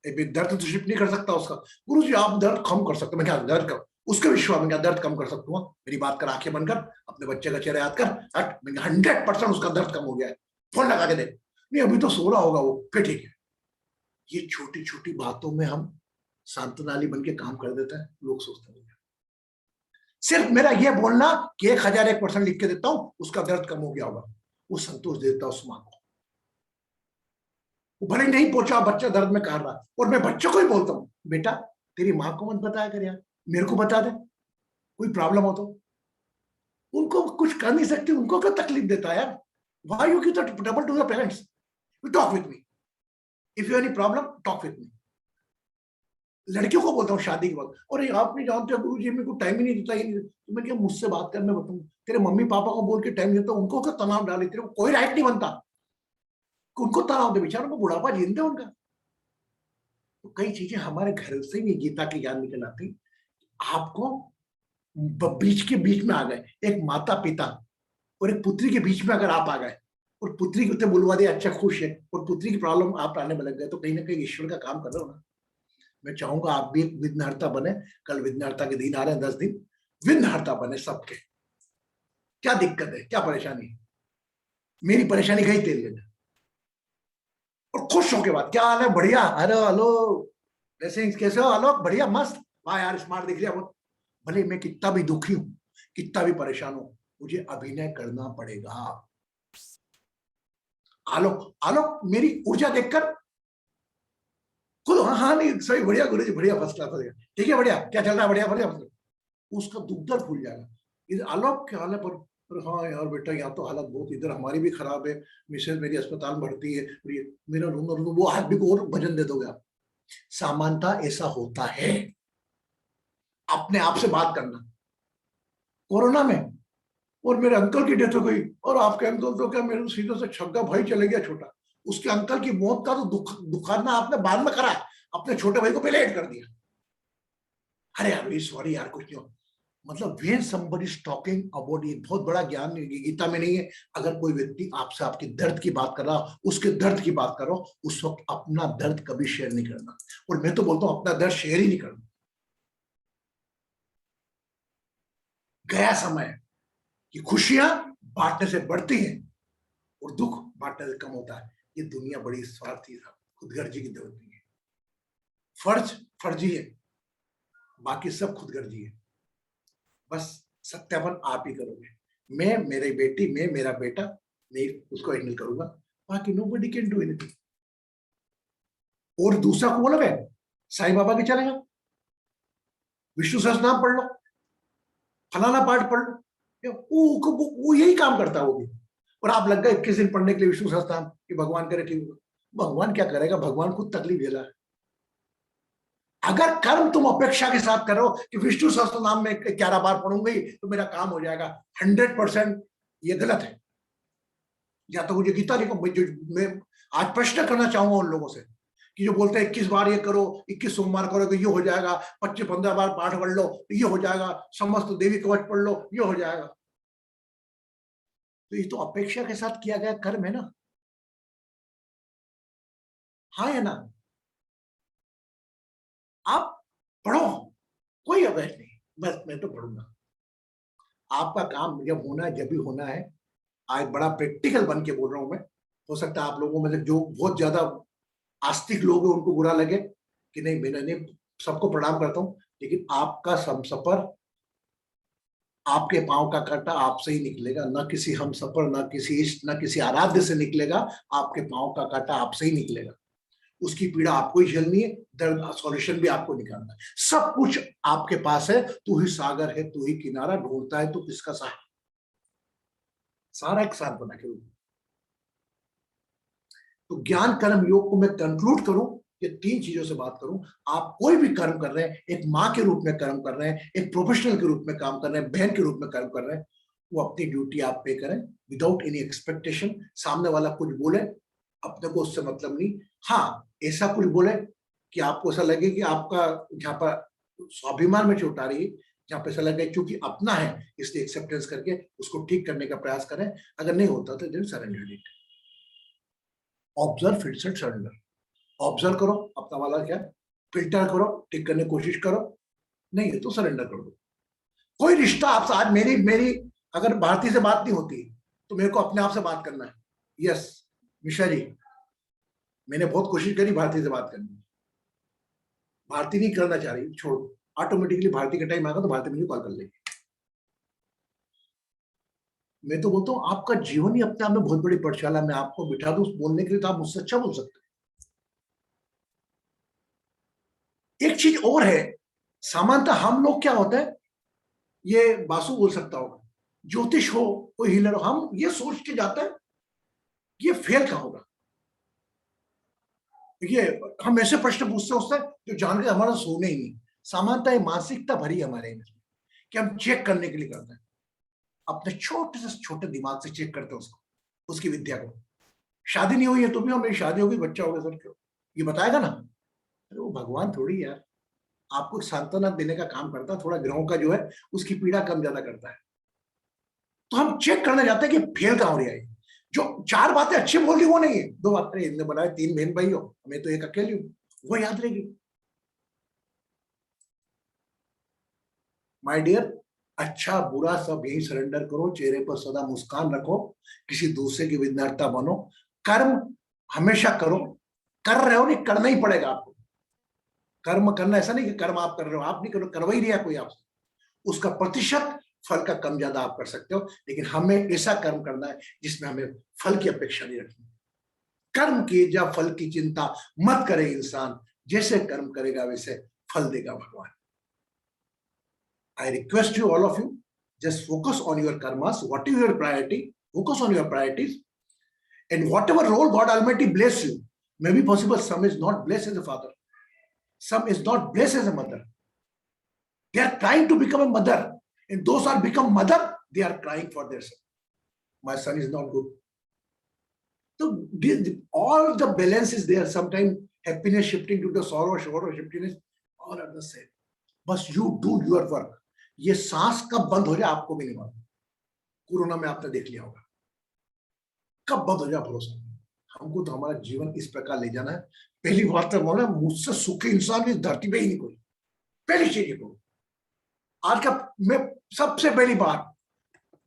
दर्द तो शिफ्ट नहीं कर सकता उसका। गुरु जी आप दर्द कम कर सकते हो। मैं क्या दर्द कर, उसके विश्वास में क्या दर्द कम कर सकता हूँ? मेरी बात कर, आंखें बंद कर, अपने बच्चे का चेहरा याद कर, हट। 100% उसका दर्द कम हो गया है, फोन लगा के देख। नहीं अभी तो सो रहा होगा वो, फिर ठीक है। ये छोटी छोटी बातों में हम सांत्वनाली बन के काम कर देते हैं, लोग सोचते हैं सिर्फ मेरा ये बोलना कि 1001% लिख के देता हूं उसका दर्द कम हो गया होगा, वो संतोष देता उस मां को। वो भले नहीं पहुंचा, बच्चा दर्द में काट रहा, और मैं बच्चों को ही बोलता हूँ, बेटा तेरी माँ को मत बताया कर यार, मेरे को बता दे, कोई प्रॉब्लम हो तो। उनको कुछ कर नहीं सकती, उनको क्या तकलीफ देता है यार? Why you give the trouble to the parents? You talk with me, if you any problem talk with me. लड़कियों को बोलता हूँ शादी के बाद, और आप नहीं जानते गुरु जी मेरे को टाइम ही नहीं देता, ही नहीं देता। तो मैं क्या, मुझसे बात कर, मैं बताऊँ तेरे मम्मी पापा को बोल के टाइम देता हूँ, उनको क्या तनाव डाले, तेरे को कोई राइट नहीं बनता उनको तनाव दे, बेचारों को बुढ़ापा जीते उनका। तो कई चीजें हमारे घर से भी गीता की ज्ञान निकल आती। आपको बीच के बीच में आ गए, एक माता पिता और एक पुत्री के बीच में अगर आप आ गए और पुत्री को बुलवा दिया, अच्छा खुश है, और पुत्री की प्रॉब्लम आप आने में लग गए, तो कहीं ना कहीं ईश्वर का काम कर रहे हो ना। मैं चाहूंगा आप भी एक विघ्नहर्ता बने। कल विघ्नहर्ता के दिन आ रहे हैं, 10 दिन विघ्नहर्ता बने सबके। क्या दिक्कत है, क्या परेशानी है? मेरी परेशानी गई तेल लेना, और खुश होके बात, क्या हाल है, बढ़िया, हेलो हेलो, ब्लेसिंग्स, कैसे हो आलोक, बढ़िया मस्त, वाह यार स्मार्ट दिख रहा है बहुत। भले मैं कितना भी दुखी हूं, कितना भी परेशान हूं, मुझे अभिनय करना पड़ेगा। आलोक आलोक मेरी ऊर्जा देखकर खुद, हाँ हाँ नहीं सही, बढ़िया गुरु जी, बढ़िया, फर्स्ट क्लास, बढ़िया, ठीक है, बढ़िया, क्या चल रहा है, बढ़िया बढ़िया, उसका दुख दर्द भूल जाएगा। इधर आलोक क्या हाल है, पर हाँ यार बेटा यहाँ तो हालत बहुत, इधर हमारी भी खराब है, मिसेज मेरी अस्पताल में भर्ती है, और ये मेरा रूम, वो आदमी को और भजन दे दोगे आप। सामान्यता ऐसा होता है, अपने आप से बात करना। कोरोना में और मेरे अंकल की डेथ हो गई, और आपके अंकल तो क्या, मेरे सीधे से छग्गा भाई चले गया छोटा, उसके अंकल की मौत का तो दुखाना आपने बाद में करा, अपने छोटे भाई को पहले ऐड कर दिया। अरे यार सॉरी यार, कुछ नहीं हो, मतलब when somebody is talking about, ये बहुत बड़ा ज्ञान गीता में नहीं है। अगर कोई व्यक्ति आपसे आपके दर्द की बात कर रहा, उसके दर्द की बात करो, उस वक्त अपना दर्द कभी शेयर नहीं करना, और मैं तो बोलता हूं अपना दर्द शेयर ही नहीं करना। गया समय कि खुशियां बांटने से बढ़ती हैं और दुख बांटने से कम होता है। ये दुनिया बड़ी स्वार्थी है, खुदगर्जी की जरूरत नहीं है। फर्ज फर्जी है, बाकी सब खुदगर्जी है। बस सत्यापन आप ही करोगे। मैं, मेरी बेटी, मैं, मेरा बेटा, मैं उसको हैंडल करूंगा, बाकी nobody can do anything. और दूसरा को बोलोगे साईं बाबा के चलेगा, विष्णु सहस्त्रनाम पढ़ लो, फलाना पाठ पढ़ लो, वो यही काम करता है वो भी। और आप लग गए 21 दिन पढ़ने के लिए विष्णु सहस्त्रनाम कि भगवान करे ठीक होगा। भगवान क्या करेगा, भगवान खुद तकलीफ झेला है। अगर कर्म तुम अपेक्षा के साथ करो कि विष्णु सहस्त्रनाम में 11 बार पढ़ूंगी तो मेरा काम हो जाएगा, 100% ये गलत है। या तो मुझे गीता लिखो, मैं आज प्रश्न करना चाहूंगा उन लोगों से कि जो बोलते हैं 21 बार ये करो, 21 सोमवार करो तो ये हो जाएगा, 25-15 बार पाठ पढ़ लो तो ये हो जाएगा, समस्त देवी कवच पढ़ लो ये हो जाएगा। तो ये तो अपेक्षा के साथ किया गया कर्म है ना, हाँ या ना? आप पढ़ो, कोई अवैध नहीं, बस मैं तो पढ़ूंगा। आपका काम जब होना है, जब भी होना है। आज बड़ा प्रैक्टिकल बन के बोल रहा हूं मैं। हो सकता है आप लोगों में से जो बहुत ज्यादा आस्तिक लोग हैं उनको बुरा लगे कि नहीं, मैंने नहीं, सबको प्रणाम करता हूं, लेकिन आपका सफर, आपके पांव का कांटा आपसे ही निकलेगा, ना किसी हम सफर, ना किसी इष्ट, ना किसी आराध्य से निकलेगा। आपके पांव का कांटा आपसे ही निकलेगा, उसकी पीड़ा आपको ही झेलनी है, दर्द सॉल्यूशन भी आपको निकालना है। सब कुछ आपके पास है, तू ही सागर है, तू ही किनारा, ढूंढता है तो किसका सहारा। सारा एक साथ बना के। तो ज्ञान कर्म योग को मैं कंक्लूड करूं, ये 3 चीजों से बात करूं। आप कोई भी कर्म कर रहे हैं, एक माँ के रूप में कर्म कर रहे हैं, एक प्रोफेशनल के रूप में काम कर रहे हैं, बहन के रूप में कर्म कर रहे हैं, वो अपनी ड्यूटी आप पे करें विदाउट एनी एक्सपेक्टेशन। सामने वाला कुछ बोले, अपने को उससे मतलब नहीं। हाँ, ऐसा कुछ बोले कि आपको ऐसा लगे कि आपका जहां पर स्वाभिमान में चोट आ रही है, जहां पर ऐसा लगे क्योंकि अपना है इसलिए एक्सेप्टेंस करके उसको ठीक करने का प्रयास करें। अगर नहीं होता तो then surrender it. Observe its and surrender. Observe करो अपना वाला क्या, फिल्टर करो, ठीक करने की कोशिश करो, नहीं है तो सरेंडर कर दो। कोई रिश्ता आपसे, आज मेरी मेरी अगर भारती से बात नहीं होती तो मेरे को अपने आप से बात करना है। यस मिश्रा जी, मैंने बहुत कोशिश करी भारती से बात करने की, भारती नहीं करना चाह रही, छोड़, ऑटोमेटिकली भारती का टाइम आएगा तो भारती मुझे कॉल कर लेगी। मैं तो बोलता हूँ आपका जीवन ही अपने आप में बहुत बड़ी पाठशाला, मैं आपको बिठा दूं बोलने के लिए तो आप मुझसे अच्छा बोल सकते हैं। एक चीज और है, सामान्यतः हम लोग क्या होता है, ये बासु बोल सकता होगा, ज्योतिष हो, कोई हीलर हो, हम ये सोच के जाते हैं ये फेल का होगा। ये हम ऐसे प्रश्न पूछते हैं जो जान के हमारा सोने ही नहीं। सामान्यतः मानसिकता भरी हमारे में कि हम चेक करने के लिए करते हैं, अपने छोटे से छोटे दिमाग से चेक करते हैं उसको, उसकी विद्या को। शादी नहीं हुई है तो भी हम, मेरी शादी होगी, बच्चा होगा सर, क्यों ये बताएगा ना? अरे वो भगवान थोड़ी यार, आपको सांत्वना देने का काम करता है, थोड़ा ग्रहों का जो है उसकी पीड़ा कम ज्यादा करता है। तो हम चेक करने जाते हैं कि फेल कहां हो रही है। जो 4 बातें अच्छी बोल दी वो नहीं है, 2 बातें इनने बनाए, 3 बहन भाई हो, मैं तो एक अकेली हूं, वो याद रहेगी। माय डियर, अच्छा बुरा सब यही सरेंडर करो, चेहरे पर सदा मुस्कान रखो, किसी दूसरे की विद्यार्था बनो, कर्म हमेशा करो। कर रहे हो नहीं, करना ही पड़ेगा आपको। कर्म करना ऐसा नहीं कि कर्म आप कर रहे हो, आप नहीं करो, करवा ही नहीं है कोई आपसे, उसका प्रतिशत फल का कम ज्यादा आप कर सकते हो, लेकिन हमें ऐसा कर्म करना है जिसमें हमें फल की अपेक्षा नहीं रखनी। कर्म की या फल की चिंता मत करे इंसान, जैसे कर्म करेगा वैसे फल देगा भगवान। I request you, all of you, just focus on your karmas. What is your priority? Focus on your priorities. And whatever role God Almighty bless you, may be possible some is not blessed as a father, some is not blessed as a mother. They are trying to become a mother, and those are become mother, they are crying for their son. My son is not good. So all the balance is there. Sometimes happiness shifting to the sorrow, sorrow shifting, all are the same. बस you do your work. ये सांस कब बंद हो जाए आपको भी नहीं मालूम। कोरोना में आपने देख लिया होगा कब बंद हो जाए भरोसा। हमको तो हमारा जीवन इस प्रकार ले जाना है। पहली बात तो बोला, मुझसे सुखी इंसान इस धरती पे ही नहीं कोई। पहली चीज को आज का मैं सबसे पहली बात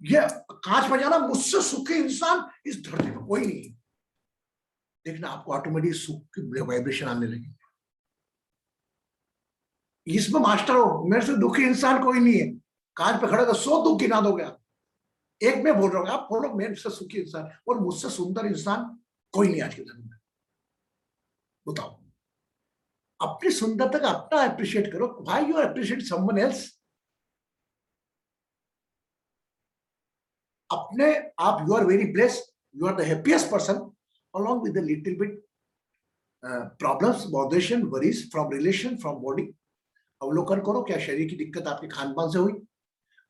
ये कांच बजाना, मुझसे सुखी इंसान इस धरती पे कोई नहीं। देखना आपको ऑटोमेटिक सुख की वाइब्रेशन आने लगेगी। इसमें मास्टर हो, मेरे से दुखी इंसान कोई नहीं है। कांच पे खड़े तो 100 दुख गिना दोगे आप, एक में बोल रहा हूँ, आप बोलो मेरे से सुखी इंसान और मुझसे सुंदर इंसान कोई नहीं आज के जन्म में। बताओ, अपनी सुंदरता का अपना अप्रिशिएट करो. Why you appreciate someone else? अपने आप, you are very blessed, you are the happiest person along with a little bit problems, moderation, worries from relation, from body. अवलोकन करो, क्या शरीर की दिक्कत आपके खान पान से हुई?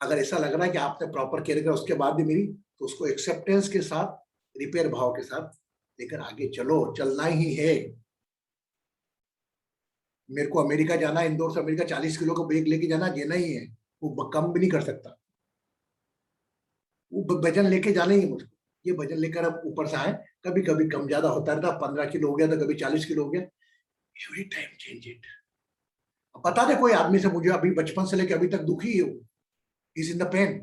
अगर ऐसा लग रहा है कि आपने प्रॉपर केयर किया उसके बाद भी मिली, तो उसको एक्सेप्टेंस के साथ, रिपेयर भाव के साथ लेकर आगे चलो. चलना ही है. मेरे को अमेरिका जाना है, इंदौर से अमेरिका 40 किलो का बैग लेके जाना, देना ही है. वो कम भी नहीं कर सकता. वो वजन लेके जाना ही है मुझको. ये वजन लेकर अब ऊपर से आए, कभी कभी कम ज्यादा होता रहता. 15 किलो हो गया तो कभी 40 किलो हो गया. Every time change it. बता दे कोई आदमी से, मुझे अभी बचपन से लेकर अभी तक दुखी है, is in the pain.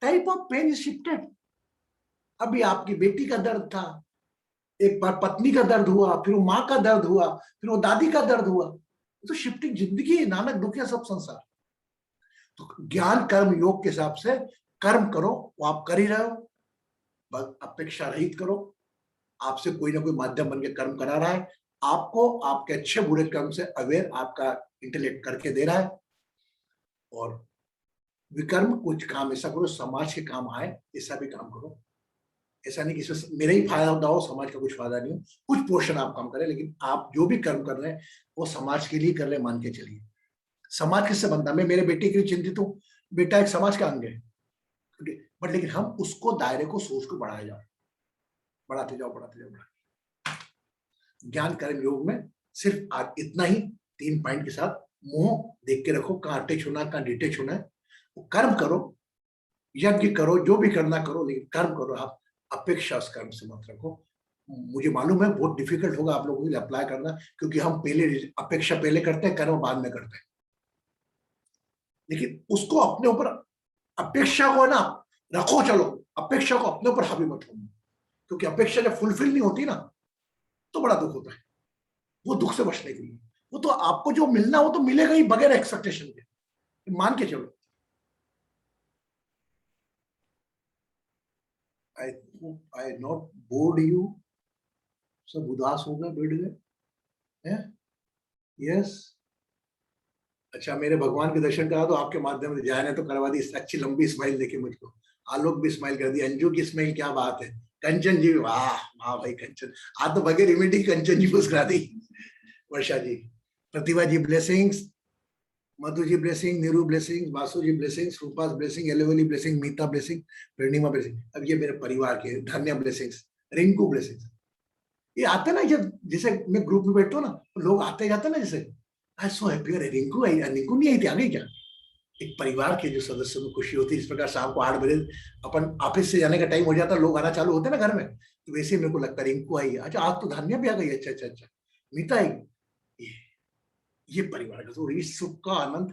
Type of pain is shifted. अभी आपकी बेटी का दर्द था, एक बार पत्नी का दर्द हुआ, फिर वो माँ का दर्द हुआ, फिर वो दादी का दर्द हुआ. तो शिफ्टिंग जिंदगी है. नानक दुखिया सब संसार. तो ज्ञान कर्म योग के हिसाब से कर्म करो, वो आप कर ही रहे हो. बस अपेक्षा रहित करो. आपसे कोई ना कोई माध्यम बन के कर्म करा रहा है. आपको आपके अच्छे बुरे कर्म से अवेयर आपका इंटेलेक्ट करके दे रहा है. और विकर्म कुछ काम ऐसा करो समाज के काम आए, ऐसा भी काम करो. ऐसा नहीं कि इसमें मेरा ही फायदा होता हो, समाज का कुछ फायदा नहीं हो. कुछ पोर्शन आप काम करें, लेकिन आप जो भी कर्म कर रहे हैं वो समाज के लिए कर रहे हैं, मान के चलिए. समाज किससे बनता है? मैं मेरे बेटे के लिए चिंतित हूँ. बेटा एक समाज का अंग है, बट लेकिन हम उसको दायरे को, सोच को बढ़ाए जाओ, बढ़ाते जाओ, बढ़ाते जाओ, बढ़ाते. ज्ञान कर्म योग में सिर्फ आज इतना ही 3 पॉइंट के साथ मुंह देख के रखो, कहाँ अटैच होना, कहाँ डिटेच होना है. वो कर्म करो, यज्ञ करो, जो भी करना करो, लेकिन कर्म करो. आप अपेक्षा उस कर्म से मत रखो. मुझे मालूम है बहुत डिफिकल्ट होगा आप लोगों के लिए अप्लाई करना, क्योंकि हम पहले अपेक्षा पहले करते हैं, कर्म बाद में करते हैं. लेकिन उसको अपने ऊपर, अपेक्षा को ना रखो. चलो, अपेक्षा को अपने ऊपर हावी मत होने, क्योंकि अपेक्षा जब फुलफिल नहीं होती ना, तो बड़ा दुख होता है. वो दुख से बचने के लिए, वो तो आपको जो मिलना वो तो मिलेगा ही बगैर एक्सपेक्टेशन के, मान के चलो. I hope I not bored you. सब उदास हो गए, बैठ गए हैं. यस. अच्छा, मेरे भगवान के दर्शन करा तो आपके माध्यम से, जाने तो करवा दी. अच्छी लंबी स्माइल देखे मुझको. आलोक भी स्माइल कर दी. अंजू की स्माइल, क्या बात है. कंचन जी, वाह वाह भाई कंचन. आज तो बगैर इमिडिएट कंचन जी मुस्कुरा दी. वर्षा जी, प्रतिभा जी blessings, Madhu ji blessing, Neeru blessing, Vasu जी ब्लेसिंग, रूपास ब्लेसिंग, एलोवेली ब्लेसिंग, मीता ब्लेसिंग, प्रेरणिमा ब्लेसिंग. अब ये मेरे परिवार के धन्य ब्लेसिंग्स, रिंकू ब्लेसिंग्स. ये आते ना, जब जैसे मैं ग्रुप में बैठता हूँ ना, लोग आते जाते ना, जैसे आई सो हैप्पी. अरे रिंकू आई, रिंकू नहीं आई थी, आ गई क्या? एक परिवार के जो सदस्यों में खुशी होती है. इस प्रकार शाम को 8 बजे अपन ऑफिस से जाने का टाइम हो जाता, लोग आना चालू होते ना घर में, तो वैसे मेरे को लगता है रिंकू आई. अच्छा, आज तो धन्य भी आ गई. अच्छा अच्छा अच्छा, मीता आई. ये परिवार का तो ये सुख का आनंद,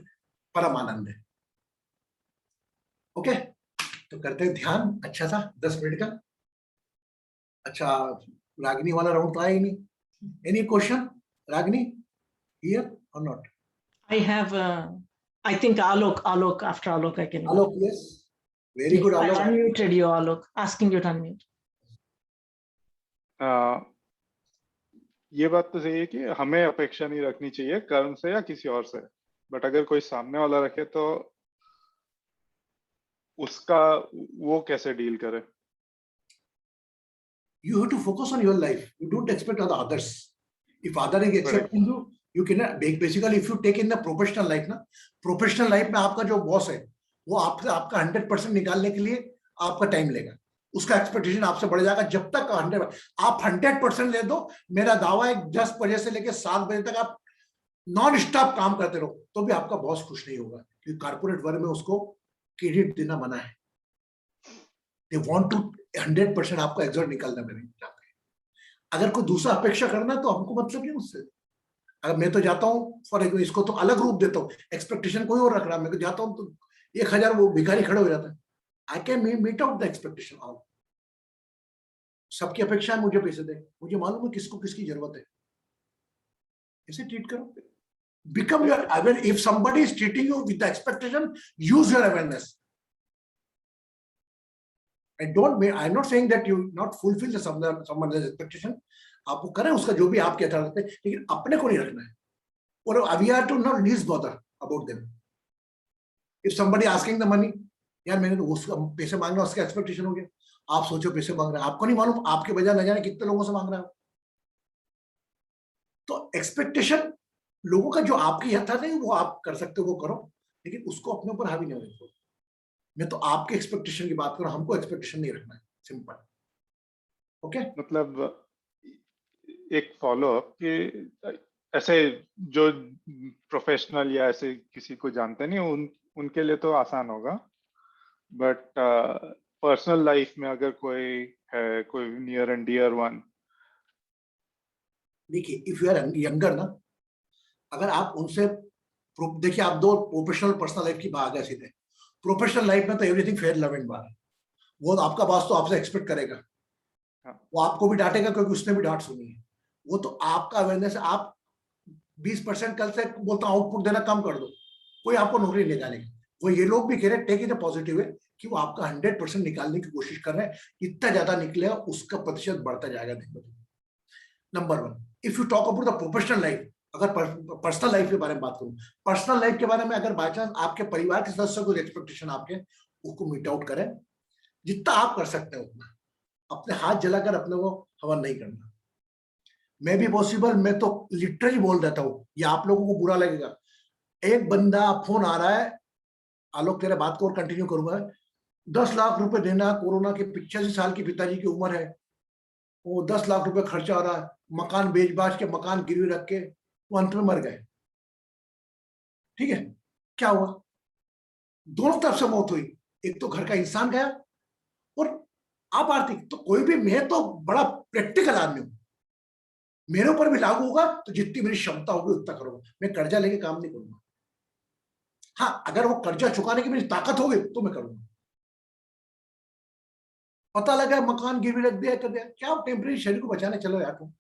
परम आनंद है. ओके, तो करते हैं ध्यान. अच्छा था 10 मिनट का. अच्छा, रागिनी वाला राउंड तो आया ही नहीं. एनी क्वेश्चन रागिनी, हियर और not? I have, I think Alok, after Alok I can. Alok, yes. Very good, I Alok. unmuted you, Alok, asking you to unmute. ये बात तो सही है कि हमें अपेक्षा नहीं रखनी चाहिए कर्म से या किसी और से, बट अगर कोई सामने वाला रखे तो उसका वो कैसे डील करे? You have to focus on your life. You don't expect other others. If other is accepting you, you cannot. Basically, if you take in the professional life ना, professional life में आपका जो बॉस है, वो आपसे आपका 100% निकालने के लिए आपका टाइम लेगा. उसका एक्सपेक्टेशन आपसे बढ़ जाएगा. जब तक 100 आप 100% ले दो, मेरा दावा है 10 बजे से लेकर 7 बजे तक आप नॉन स्टॉप काम करते रहो, तो भी आपका बॉस खुश नहीं होगा, क्योंकि कारपोरेट वर्ग में उसको क्रेडिट देना मना है. They want to 100% आपको एग्जॉर्ट निकालना में नहीं चाहते. अगर कोई दूसरा अपेक्षा करना तो हमको मतलब नहीं उससे. अगर मैं तो जाता हूँ फॉर इसको तो अलग रूप देता हूँ, एक्सपेक्टेशन कोई और रख रहा है, मैं तो जाता हूँ तो 1000 वो भिखारी खड़े हो जाता है. I can meet out the expectation of सबकी अपेक्षा है. मुझे पैसे दे, मुझे मालूम है किसको किसकी जरूरत है. ऐसे ट्रीट करो. Become your aware. If somebody is treating you with the expectation, use your awareness. I'm not saying that you not fulfill someone else's expectation. आप वो करें, उसका जो भी आपके अथॉरिटी है, लेकिन अपने को नहीं रखना है। और we are to not least bother about them. If somebody asking the money, यार मैंने तो उसका पैसे मांगना, उसका एक्सपेक्टेशन हो गया, आप सोचो पैसे मांग रहे हैं, आपको नहीं मालूम आपके बजाय न जाने कितने लोगों से मांग रहा है। तो एक्सपेक्टेशन लोगों का जो आपकी हद था नहीं, वो आप कर सकते हो, वो करो, लेकिन उसको अपने ऊपर हावी नहीं रखो। मैं तो आपके एक्सपेक्टेशन की बात करूं, हमको एक्सपेक्टेशन नहीं रखना है, सिंपल। ओके मतलब एक फॉलो अप कि ऐसे जो प्रोफेशनल या ऐसे किसी को जानते नहीं उनके लिए तो आसान होगा, बट पर्सनल लाइफ में अगर कोई है, कोई नियर एंड डियर वन, देखिए इफ यू आर यंगर ना, अगर आप उनसे, देखिए आप दो प्रोफेशनल पर्सनल लाइफ की बात है सीधे। प्रोफेशनल लाइफ में तो एवरीथिंग फेयर लव एंड वार, वो आपका बॉस तो आपसे एक्सपेक्ट करेगा, वो आपको भी डांटेगा क्योंकि उसने भी डांट सुनी है। वो तो आपका अवेयरनेस, आप 20% कल से बोलता आउटपुट देना कम कर दो, कोई आपको नौकरी ले जाने की। वो ये लोग भी कह रहे हैं, टेक इट अ पॉजिटिव है कि वो आपका 100% निकालने की कोशिश कर रहे हैं, इतना ज्यादा निकलेगा उसका प्रतिशत बढ़ता जाएगा दिन ब दिन। Number one, if you talk about the professional life, अगर पर्सनल लाइफ के बारे में बात करूं, पर्सनल लाइफ के बारे में अगर बाय चांस आपके परिवार के सदस्यों को एक्सपेक्टेशन आपके, उसको मीट आउट करें, जितना आप कर सकते हैं उतना। अपने हाथ जलाकर अपने को हवन नहीं करना। मैं भी पॉसिबल, मैं तो लिटरली बोल देता हूं, ये आप लोगों को बुरा लगेगा। एक बंदा फोन आ रहा है, आलोक तेरे बात को और कंटिन्यू करूंगा, 10 लाख रुपए देना, कोरोना के 85 साल की पिताजी की उम्र है, वो 10 लाख रुपए खर्चा हो रहा है, मकान बेच बाच के, मकान गिरवी रख के वो अंत में मर गए। ठीक है, क्या हुआ? दोनों तरफ से मौत हुई, एक तो घर का इंसान गया और आप आर्थिक। तो कोई भी, मैं तो बड़ा प्रैक्टिकल आदमी हूं, मेरे ऊपर भी लागू होगा तो जितनी मेरी क्षमता होगी उतना करूंगा, मैं कर्जा लेके काम नहीं करूंगा। हाँ, अगर वो कर्जा चुकाने की मेरी ताकत होगी तो मैं करूंगा। पता लगा मकान गिरवी रख दिया, कर दिया, क्या टेम्परेरी शरीर को बचाने चलो यार तुम।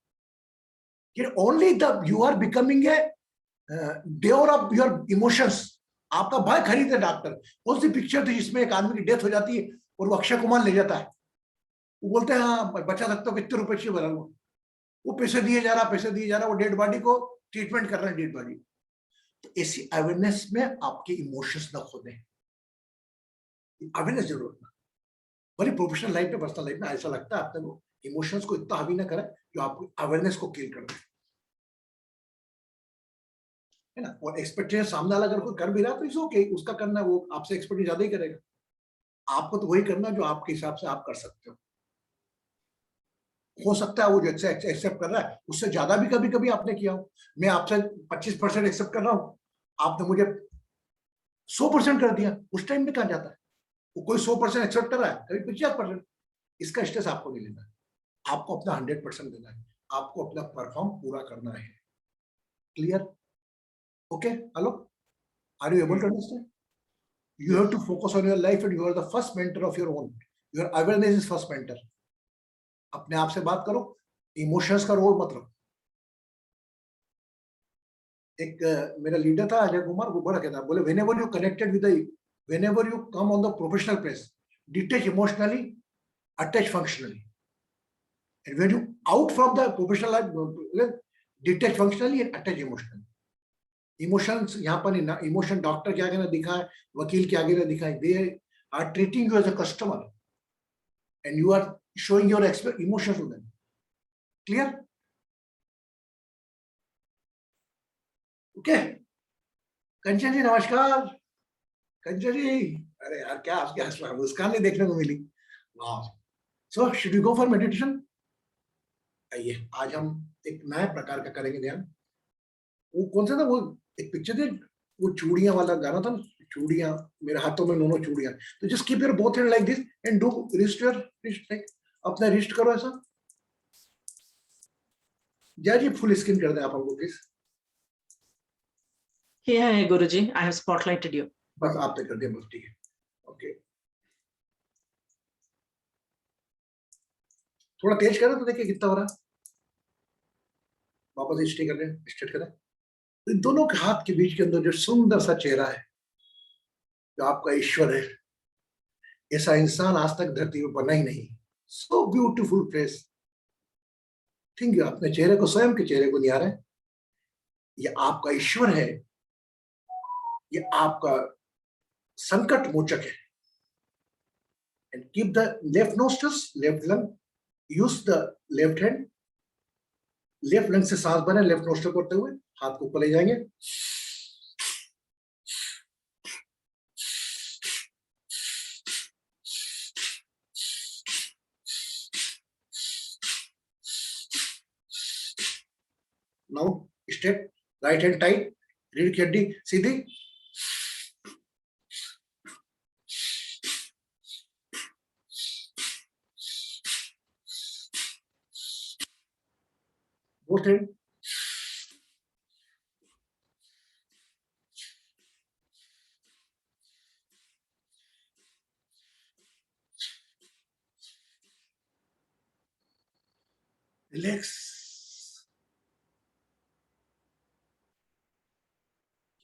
Only the you are becoming a devour of your emotions. आपका भाई खरीदे डॉक्टर, कौन सी पिक्चर थी जिसमें एक आदमी की डेथ हो जाती है और वो अक्षय कुमार ले जाता है, वो बोलते हैं हाँ बचा सकते हो, कितने रुपए चाहिए बना लो, वो पैसे दिए जा रहा, पैसे दिए जा रहा, वो डेड बॉडी को ट्रीटमेंट कर रहे हैं, डेड बॉडी। तो ऐसी अवेयरनेस में आपके इमोशंस न खो दें, अवेयरनेस जरूर रखना। बड़ी प्रोफेशनल लाइफ में, पर्सनल लाइफ में ऐसा लगता है आपने को इमोशंस को इतना हावी ना करें जो आपको अवेयरनेस को किल कर दे, है ना। और एक्सपेक्टेशन सामने वाला अगर कोई कर भी रहा तो इट्स ओके, उसका करना, वो आपसे एक्सपेक्ट ज्यादा ही करेगा, आपको तो वही करना जो आपके हिसाब से आप कर सकते हो सकता है वो जो एक्सेप्ट कर रहा है उससे ज्यादा भी कभी कभी आपने किया हो। मैं आपसे 25% एक्सेप्ट कर रहा हूं, आपने मुझे 100% कर दिया, उस टाइम में कहां जाता है वो, कोई 100% एक्सेप्ट कर रहा है, कभी 50%। इसका स्ट्रेस आपको नहीं लेना है, आपको अपना 100% देना है, आपको अपना परफॉर्म पूरा करना है। Clear? Okay, hello, are you able to understand? You have to focus on your life and you are the first mentor of your own. Your awareness is first mentor. अपने आप से बात करो, इमोशंस का role मत रखो। एक मेरा लीडर था अजय कुमार, वो बड़ा कहता, बोले whenever you connected with the, whenever you come on the professional place, detach emotionally, attach functionally, and when you out from the professional life, detach functionally and attach emotionally. Emotions यहाँ पर नहीं ना, emotion doctor के आगे ना दिखाए, वकील के आगे ना दिखाए, they are treating you as a customer and you are showing your emotions to them. Clear? Okay. Kanchan ji नमस्कार। कंचन जी, अरे यार क्या आपके आसपास मुस्कान नहीं देखने को मिली, वाह। So should we go for meditation? आइए आज हम एक नए प्रकार का करेंगे ध्यान। वो कौन सा था, वो एक पिक्चर थी, वो चूड़ियां वाला गाना था, चूड़ियां मेरे हाथों में दोनों चूड़ियां। तो just keep your both hand like this and do wrist your wrist, like अपना रिस्ट करो ऐसा। जय जी फुल स्क्रीन कर दें आप हमको please. Here, Guruji, I have spotlighted you. बस आपने कर दिया, बस ठीक है। ओके, थोड़ा तेज करें तो देखिए कितना हो रहा है। वापस स्टे कर रहे हैं, स्ट्रेट करें। तो दोनों के हाथ के बीच के अंदर जो सुंदर सा चेहरा है, जो आपका ईश्वर है, ऐसा इंसान आज तक धरती पर बना ही नहीं। सो ब्यूटीफुल फेस, थिंक अपने चेहरे को, स्वयं के चेहरे को निहारें। ये आपका ईश्वर है, ये आपका संकट मोचक है। And keep the left nostrils, left lung, use the left hand, left lung से सांस भरें लेफ्ट नोस्ट्रल करते हुए, हाथ को ऊपर ले जाएंगे। Now straight, right hand tight, रीढ़ की हड्डी सीधी। Both hand, relax,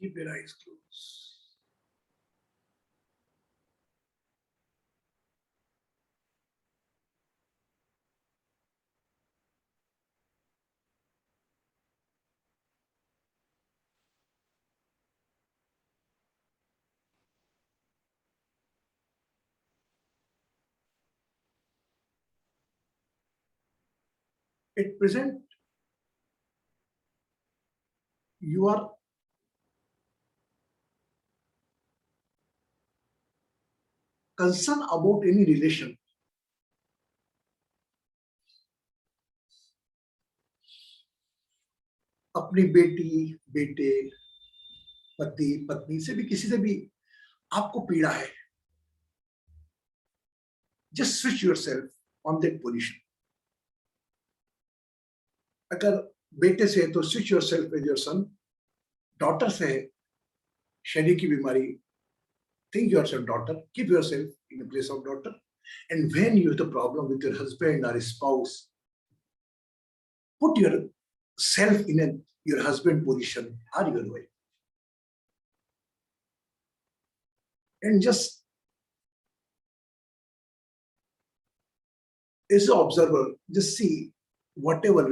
keep your eyes close. At present, you are concerned about any relation. अपनी बेटी, बेटे, पति, पत्नी से भी, किसी से भी आपको पीड़ा है, just switch yourself on that position. अगर बेटे से है तो switch yourself with your son. Daughter से है, शरीर की बीमारी, think yourself daughter, keep yourself in the place of daughter. And when you have the problem with your husband or spouse, put yourself in your husband position or your wife, and just as an observer, just see whatever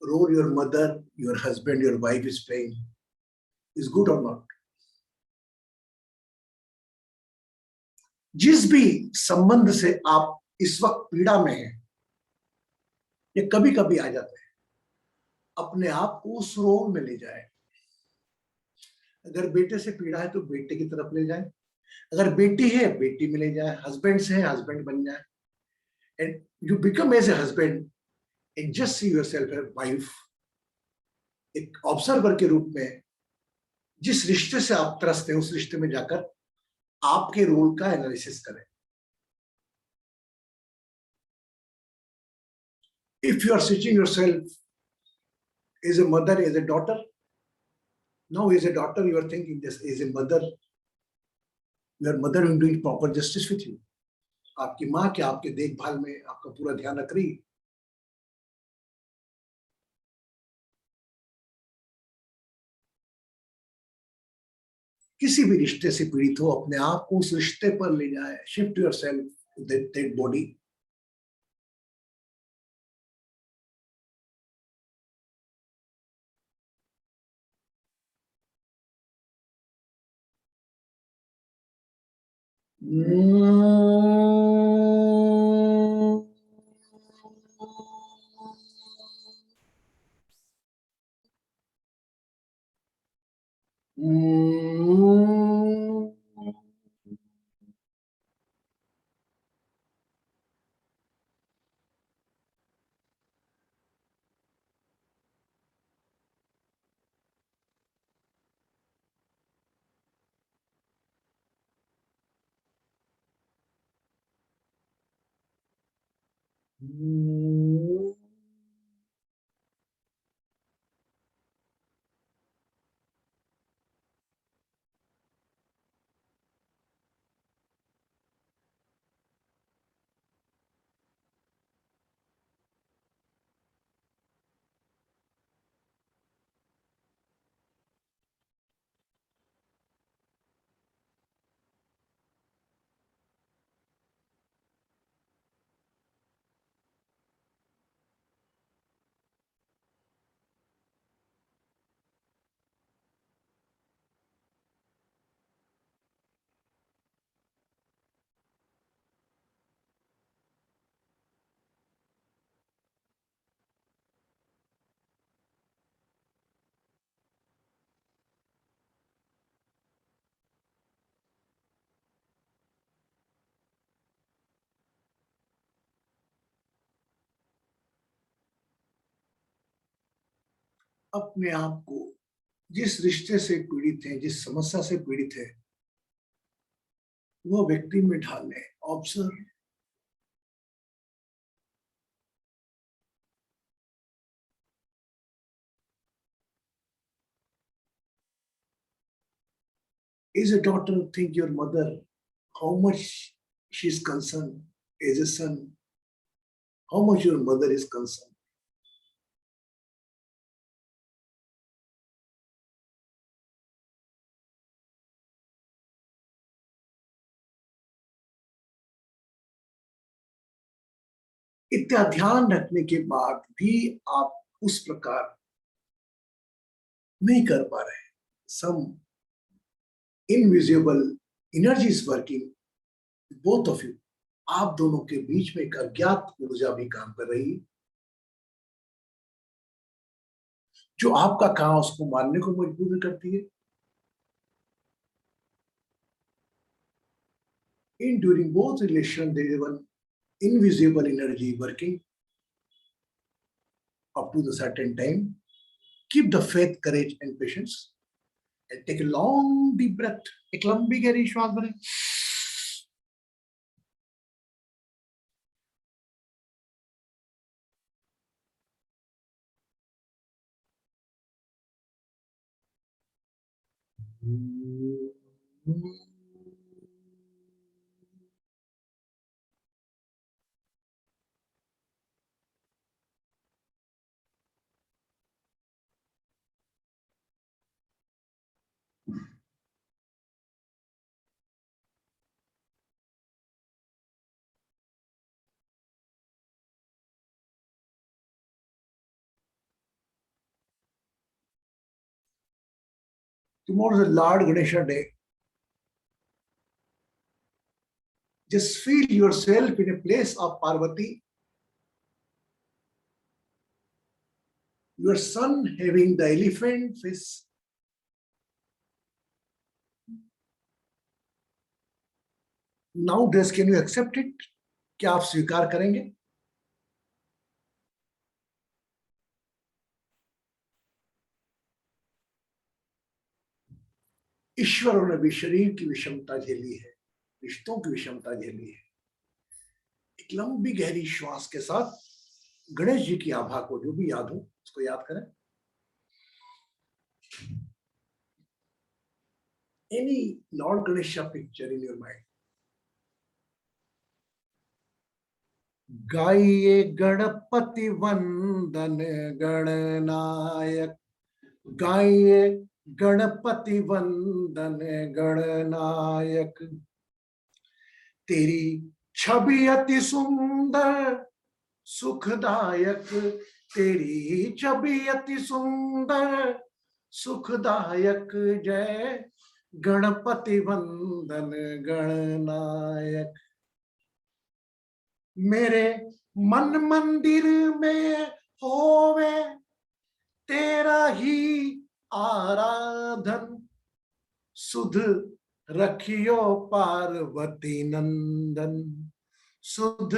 role your mother, your husband, your wife is playing is good or not. जिस भी संबंध से आप इस वक्त पीड़ा में हैं, ये कभी कभी आ जाते हैं, अपने आप को उस रोल में ले जाए। अगर बेटे से पीड़ा है तो बेटे की तरफ ले जाए, अगर बेटी है बेटी में ले जाए, हस्बैंड से है हस्बैंड बन जाए, and you become as a husband and just see yourself as wife. एक ऑब्जर्वर के रूप में जिस रिश्ते से आप त्रस्त हैं उस रिश्ते में जाकर आपके रोल का एनालिसिस करें। If you are switching yourself as a mother, as a daughter, now as a daughter you are thinking this, as a mother, your mother is doing proper justice with you. आपकी माँ क्या आपके देखभाल में आपका पूरा ध्यान रख रही है? किसी भी रिश्ते से पीड़ित हो, अपने आप को उस रिश्ते पर ले जाए, शिफ्ट योरसेल्फ दैट बॉडी। अपने आप को जिस रिश्ते से पीड़ित है, जिस समस्या से पीड़ित है, वो व्यक्ति में ढालें। Observe. Is a daughter think your mother, how much she is concerned? As a son, how much your mother is concerned? इतना ध्यान रखने के बाद भी आप उस प्रकार नहीं कर पा रहे। Some invisible energy is working both of you. आप दोनों के बीच में एक अज्ञात ऊर्जा भी काम कर रही है, जो आपका कहा उसको मानने को मजबूर करती है। In during both relation there is one invisible energy working up to the certain time. Keep the faith, courage and patience and take a long deep breath. एक लंबी गहरी श्वास भरें। Tomorrow is the Lord Ganesha day. Just feel yourself in a place of Parvati. Your son having the elephant face. Nowadays, can you accept it? क्या आप स्वीकार करेंगे? ईश्वरों ने भी शरीर की विषमता झेली है, रिश्तों की विषमता झेली है। एक लंबी गहरी श्वास के साथ गणेश जी की आभा को जो भी याद हो उसको याद करें। Any Lord Ganesha picture in your mind. गाइए गणपति वंदन गणनायक, गाइए गणपति वंदन गणनायक। तेरी छवि अति सुंदर सुखदायक, तेरी छवि अति सुंदर सुखदायक। जय गणपति वंदन गणनायक। मेरे मन मंदिर में होवे तेरा ही आराधन, सुध रखियो पार्वती नंदन, सुध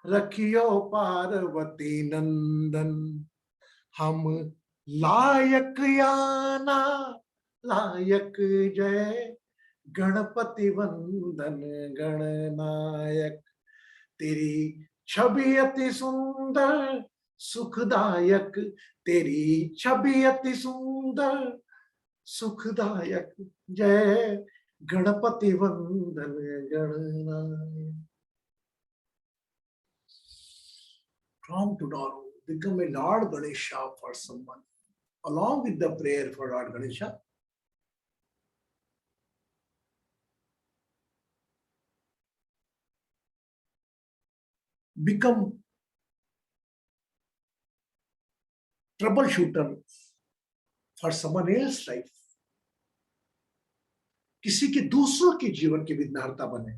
रखियो पार्वती नंदन। हम लायक याना लायक, जय गणपति वंदन गणनायक। तेरी छवि अति सुंदर सुखदायक, तेरी छवि अति सुंदर सुखदायक। जय गणपति वंदन Gananayak. From tomorrow, become a Lord Ganesha for someone, along with the prayer for Lord Ganesha. Become troubleshooter for someone else's life. किसी के दूसरों के जीवन के विघ्नहर्ता बने,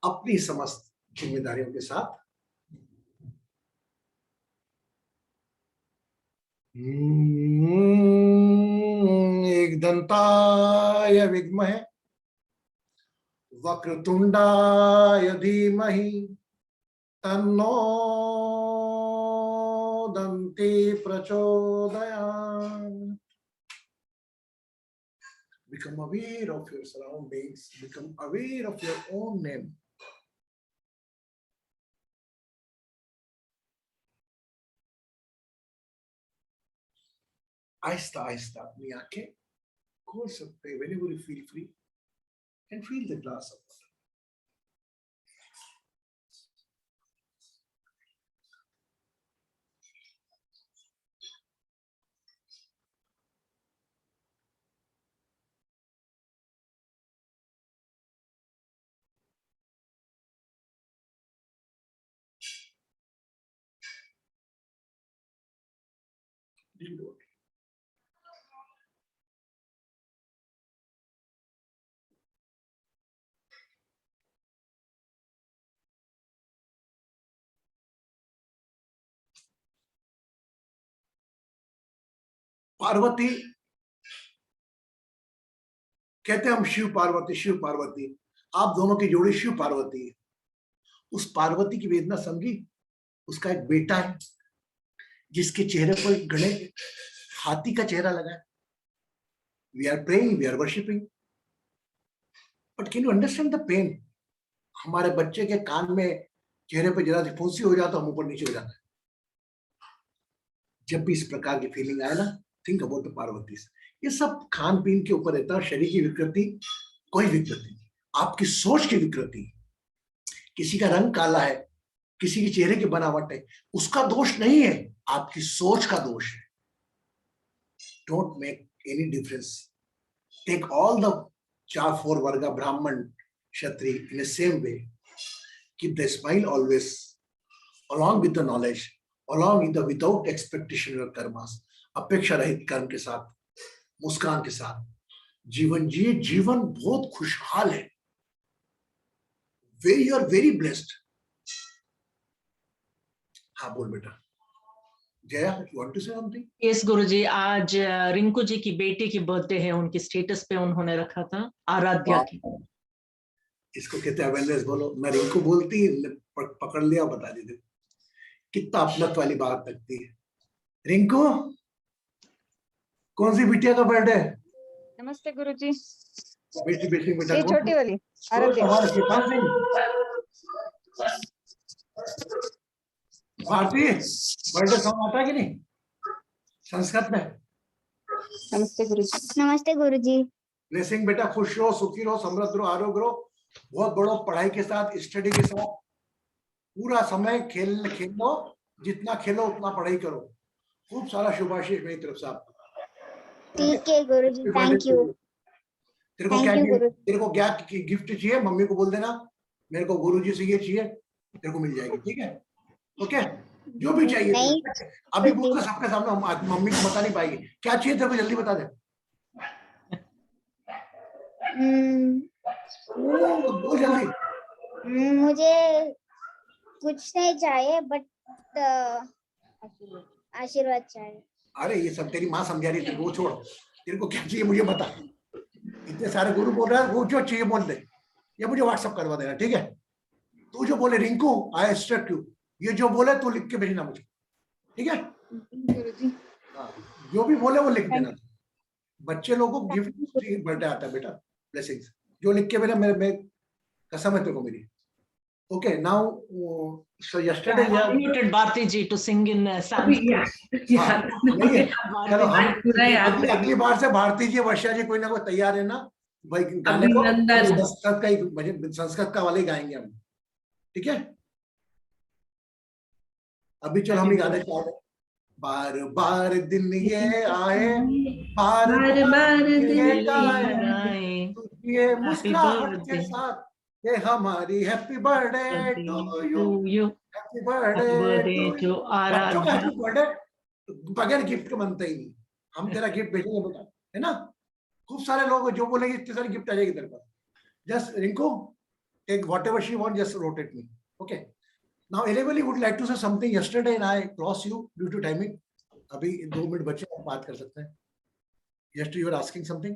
अपनी समस्त जिम्मेदारियों के साथ। एक दंताय विद्महे वक्रतुंडाय धीमहि तन्नो मोदन्ति प्रचोदयात्. Become aware of your surroundings. Become aware of your own name. Aahista Aahista अपनी आंखें खोल सकते हैं whenever you feel free and feel the glass of water. Didn't do it. Parvati कहते हैं हम शिव पार्वती, आप दोनों की जोड़ी शिव पार्वती है. उस पार्वती की वेदना समझी. उसका एक बेटा है जिसके चेहरे पर गणे हाथी का चेहरा लगा है. We are praying, we are worshipping, but can you understand the pain? हमारे बच्चे के कान में चेहरे पर जरा सी फुंसी हो जाता, हम ऊपर नीचे हो जाता है. जब भी इस प्रकार की फीलिंग आए ना, थिंक अबाउट द पार्वती. ये सब खान पीन के ऊपर रहता है. शरीर की विकृति कोई विकृति नहीं, आपकी सोच की विकृति. किसी का रंग काला है, किसी के चेहरे की बनावट है, उसका दोष नहीं है, आपकी सोच का दोष है. Don't make any difference. Take all the 4 वर्गा Brahmin Kshatriya in the same way. Keep the smile always along with the knowledge, along with the without expectation of karmas. अपेक्षा रहित कर्म के साथ, मुस्कान के साथ जीवन जिए. जीवन बहुत खुशहाल है. You are very blessed. हाँ बोल बेटा. Jaya, you want to say something? Yes guruji, आज रिंकू जी की बेटी की बर्थडे है. उनकी स्टेटस पे उन्होंने रखा था आराध्या की. इसको कहते हैं अवेयरनेस. बोलो ना, रिंकू बोलती पकड़ लिया, बता देते. कितना अपनत्व वाली बात लगती है. रिंकू, कौन सी बिटिया का बर्थडे है? नमस्ते गुरुजी. बेटी बेटा ये छोटी वाली आराध्या. भारती, बर्थडे सॉन्ग आता है कि नहीं संस्कृत में? नमस्ते गुरुजी. नमस्ते गुरुजी. ब्लेसिंग बेटा. खुश रहो, सुखी रहो, समृद्ध रहो, आरोग्य रहो. बहुत बड़ो पढ़ाई के साथ, स्टडी के साथ. पूरा समय खेलो. जितना खेलो उतना पढ़ाई करो. खूब सारा शुभाशीष मेरी तरफ से आपको. ठीक है गुरुजी, थैंक यू. तेरे को क्या गिफ्ट चाहिए? मम्मी को बोल देना मेरे को गुरुजी से ये चाहिए, तेरे को मिल जाएगी. ठीक है? ओके, जो भी चाहिए. अभी बोल सबके सामने, मम्मी को बता नहीं पाएगी. क्या चाहिए तेरे को, जल्दी बता दे. बोल जल्दी. मुझे कुछ नहीं चाहिए, बट आशीर्वाद चाहिए. अरे ये सब तेरी माँ समझा रही थी, वो छोड़. तेरे को क्या चाहिए मुझे बता. इतने सारे गुरु बोल रहा है, वो जो चाहिए बोल दे, या मुझे व्हाट्सएप करवा देना. ठीक है? तू जो बोले रिंकू, आई इंस्ट्रक्ट यू, ये जो बोले तू लिख के भेजना मुझे. ठीक है? जो भी बोले वो लिख देना. बच्चे लोगों को गिफ्ट बर्थडे आता है बेटा, ब्लेसिंग्स. जो लिख के भेजा, मेरे कसम है तेरे को मेरी. Okay, now so yesterday I muted Bharti ji to sing in Sanskrit. चलो हम अगली बार से भारती जी, वर्षा जी, कोई ना कोई तैयार है ना भाई गाने को. संस्कृत का ही, संस्कृत का वाले गाएंगे हम. ठीक है? अभी चलो हम ही गाने चाहते. बार बार दिन ये आए, बार बार दिन आए, ये मुस्कुराहट के साथ ये हमारी happy birthday to you. Happy birthday to Aaradhya. Happy birthday बगैर गिफ्ट के बनता ही नहीं. हम तेरा गिफ्ट भेजेंगे बेटा, है ना? खूब सारे लोग जो बोलेंगे इतने सारे गिफ्ट आ जाएगी तेरे पास. Just Rinku, take whatever she want, just rotate me. Okay? Now anybody would like to say something. Yesterday and I cross you due to timing. अभी 2 मिनट बचे, आप बात कर सकते हैं. Yesterday you are asking something.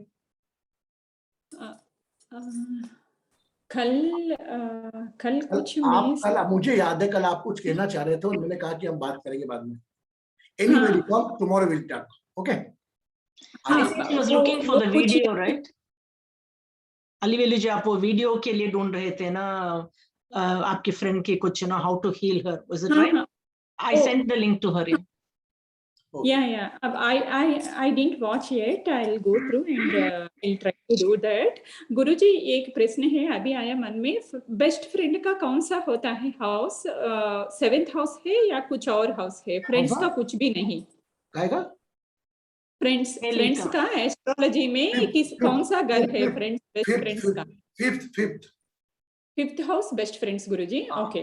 कल कुछ आप कल, मुझे याद है कल आप कुछ कहना चाह रहे थे और मैंने कहा कि हम बात करेंगे बाद में. Anyway, recall, tomorrow we'll talk. Okay? I think she was looking for the video, right? अलीवेलु जी, आप वो वीडियो के लिए ढूंढ रहे थे ना, आपकी फ्रेंड की कुछ ना, how to heal her, was it right? I sent the link to her. Yeah. I didn't watch yet. I'll go through and I'll try to do that. गुरुजी, एक प्रश्न है अभी आया मन में, बेस्ट फ्रेंड का कौन सा होता है हाउस? 7th हाउस है या कुछ और हाउस है? फ्रेंड्स का कुछ भी नहीं? कहेगा फ्रेंड्स का एस्ट्रोलॉजी में कौन सा घर है फ्रेंड्स, बेस्ट फ्रेंड्स का? फिफ्थ हाउस बेस्ट फ्रेंड्स गुरुजी। ओके,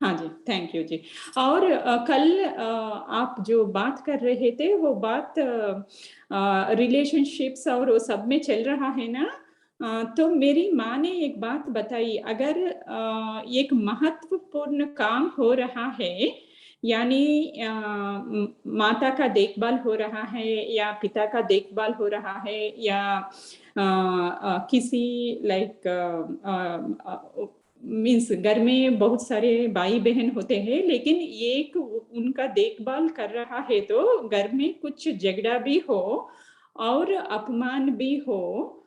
हाँ जी, थैंक यू जी। और कल आप जो बात कर रहे थे वो बात रिलेशनशिप्स और वो सब में चल रहा है ना, तो मेरी माँ ने एक बात बताई, अगर एक महत्वपूर्ण काम हो रहा है, यानी माता का देखभाल हो रहा है या पिता का देखभाल हो रहा है या किसी लाइक मीन्स घर में बहुत सारे भाई बहन होते हैं, लेकिन एक उनका देखभाल कर रहा है तो घर में कुछ झगड़ा भी हो और अपमान भी हो,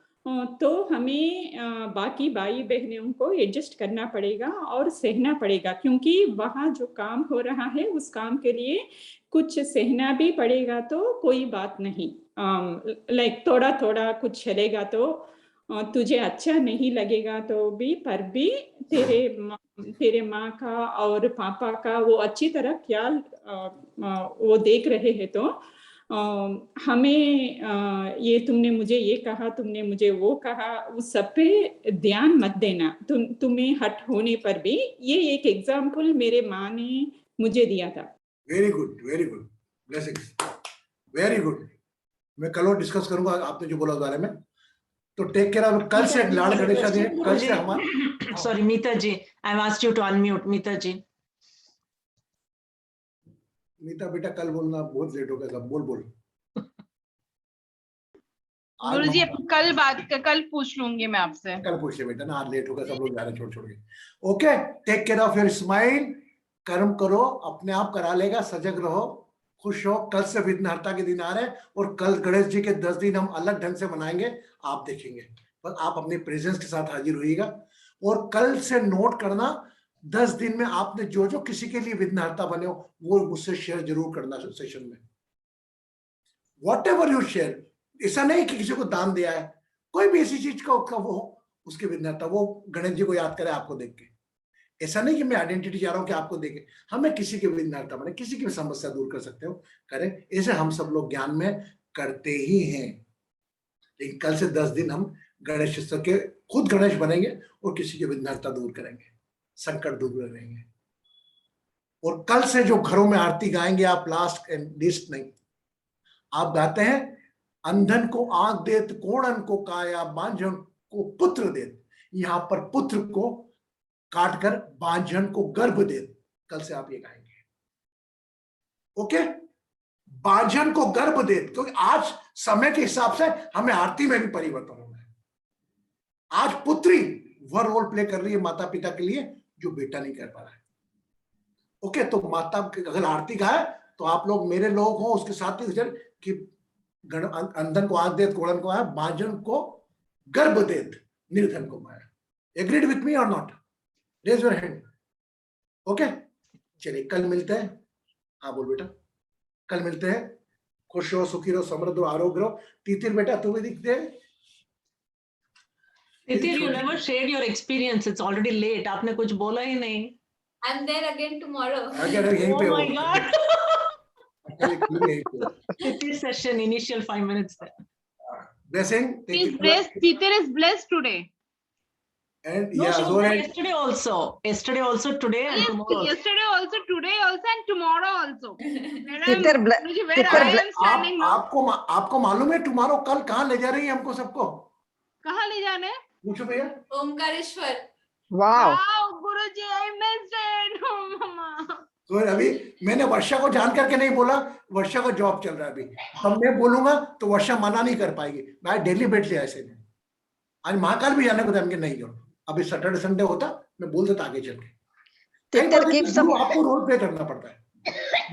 तो हमें बाकी भाई बहनों को एडजस्ट करना पड़ेगा और सहना पड़ेगा, क्योंकि वहाँ जो काम हो रहा है उस काम के लिए कुछ सहना भी पड़ेगा, तो कोई बात नहीं, लाइक थोड़ा थोड़ा कुछ चलेगा तो तुझे अच्छा नहीं लगेगा तो भी, पर भी तेरे माँ का और पापा का वो अच्छी तरह ख्याल वो देख रहे हैं, तो हमें ये तुमने मुझे ये कहा, तुमने मुझे वो कहा, उस सब पे ध्यान मत देना, तुम्हें हट होने पर भी। ये एक एग्जाम्पल मेरे माँ ने मुझे दिया था। Very good blessings, very good. मैं कल और डिस्कस करूंगा आपने जो बोला उस बारे में, तो टेक केयर ऑफ। कल से लाड़ गणेश जी, कल से हमारा sorry Meeta ji, I have asked you to unmute. Meeta ji, Meeta बेटा कल बोलना, बहुत लेट हो गया सब, बोल गुरुजी कल पूछ लूंगी मैं आपसे। कल पूछिए बेटा ना, आज लेट हो गया, सब लोग जा रहे छोड़ के। Okay, take care of your smile, कर्म करो, अपने आप करा लेगा, सजग रहो, खुश हो। कल से विघ्नहर्ता के दिन आ रहे हैं और कल गणेश जी के 10 दिन हम अलग ढंग से मनाएंगे, आप देखेंगे, पर आप अपने प्रेजेंस के साथ हाजिर होइएगा। और कल से नोट करना, 10 दिन में आपने जो जो किसी के लिए विघ्नहर्ता बने हो वो मुझसे शेयर जरूर करना सेशन में, वॉट एवर यू शेयर। ऐसा नहीं कि किसी को दान दिया है, कोई भी ऐसी चीज का वो उसके विघ्नहर्ता, वो गणेश जी को याद करे आपको देख के। ऐसा नहीं कि मैं आइडेंटिटी चाह रहा हूं कि आपको देखे, हमें किसी के विघ्नहर्ता बने, किसी की समस्या दूर कर सकते हो, करें। ऐसे हम सब लोग ज्ञान में करते ही हैं, लेकिन कल से 10 दिन हम गणेश उत्सव के खुद गणेश बनेंगे और किसी की विघ्नहर्ता दूर करेंगे, संकट दूर करेंगे। और कल से जो घरों में आरती गाएंगे आप, लास्ट एंड लीस्ट नहीं, आप गाते हैं, अंधन को आंख देत, कोढ़न को काया, बांझन को पुत्र देत। यहां पर पुत्र को काट कर बांझन को गर्भ देत। कल से आप ये गाएंगे, ओके? बांझन को गर्भ देत, क्योंकि आज समय के हिसाब से हमें आरती में भी परिवर्तन होना है। आज पुत्री वह रोल प्ले कर रही है माता पिता के लिए जो बेटा नहीं कर पा रहा है, ओके? तो माता अगर आरती गाए तो आप लोग मेरे लोग हो, उसके साथ ही कि अंधन को आंख देत, कोढ़न को आया, बांझन को गर्भ देत, निर्धन को माया। एग्रीड विथ मी और not? Raise your hand. Okay, चलिए कल मिलते हैं। हाँ बोल बेटा, कल मिलते हैं। खुश रहो, सुखी रहो, समृद्ध रहो, आरोग्य रहो। तीतिर बेटा तू भी दिखते है। तीतिर, you never shared your experience. It's already late. आपने कुछ बोला ही नहीं। I'm there again tomorrow. अगर यहीं पे Oh my God. Titir session, initial 5 minutes there. Blessing. Titir is blessed today. And No, yeah, she so was yesterday also, today and Yes, tomorrow. yesterday also, today also, and tomorrow also. Titir, Where I am standing now. आपको मालूम है tomorrow कल कहाँ ले जा रही है हमको सबको? कहाँ ले जाने? पूछो भैया। Omkareshwar. Wow, Guruji, I missed it. Oh, mama. तो अभी मैंने वर्षा को जान करके नहीं बोला, वर्षा को जॉब चल रहा है अभी। अब मैं बोलूंगा तो वर्षा मना नहीं कर पाएगी। मैं डेली बैठ लिया ऐसे में, आज महाकाल भी जाने को टाइम के नहीं करो। अभी सैटरडे संडे होता मैं बोल देता आगे चल के। आपको रोल प्ले करना पड़ता है।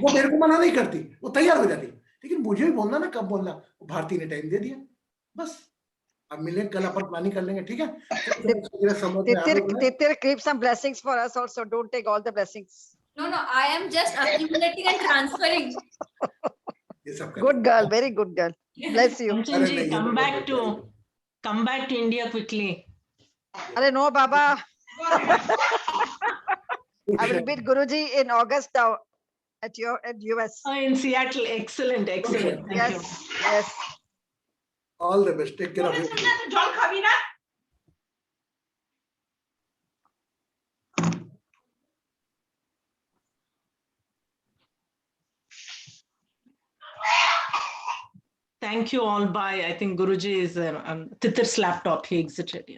वो मेरे को मना नहीं करती, वो तैयार हो जाती, लेकिन मुझे भी बोलना ना कब बोलना। भारती ने टाइम दे दिया, बस अब मिलेंगे कल, अपन प्लानिंग कर लेंगे, ठीक है? समझ में आ रहा है? Titir, keep some blessings for us also. Don't take all the blessings. No, I am just accumulating and transferring. ये सब कर Good girl, very good girl. Bless you. Kanchan अरे ji, नहीं, ये come तो back बहुत to बढ़िया। come back to India quickly. Arey no, Baba. I will meet Guruji in August now at US. Oh, in Seattle, excellent, excellent. Thank Yes, you. yes. All the best. Take care of you. জল খাবি না? Thank you all. Bye. I think Guruji is Titir's laptop. He exited. Yeah.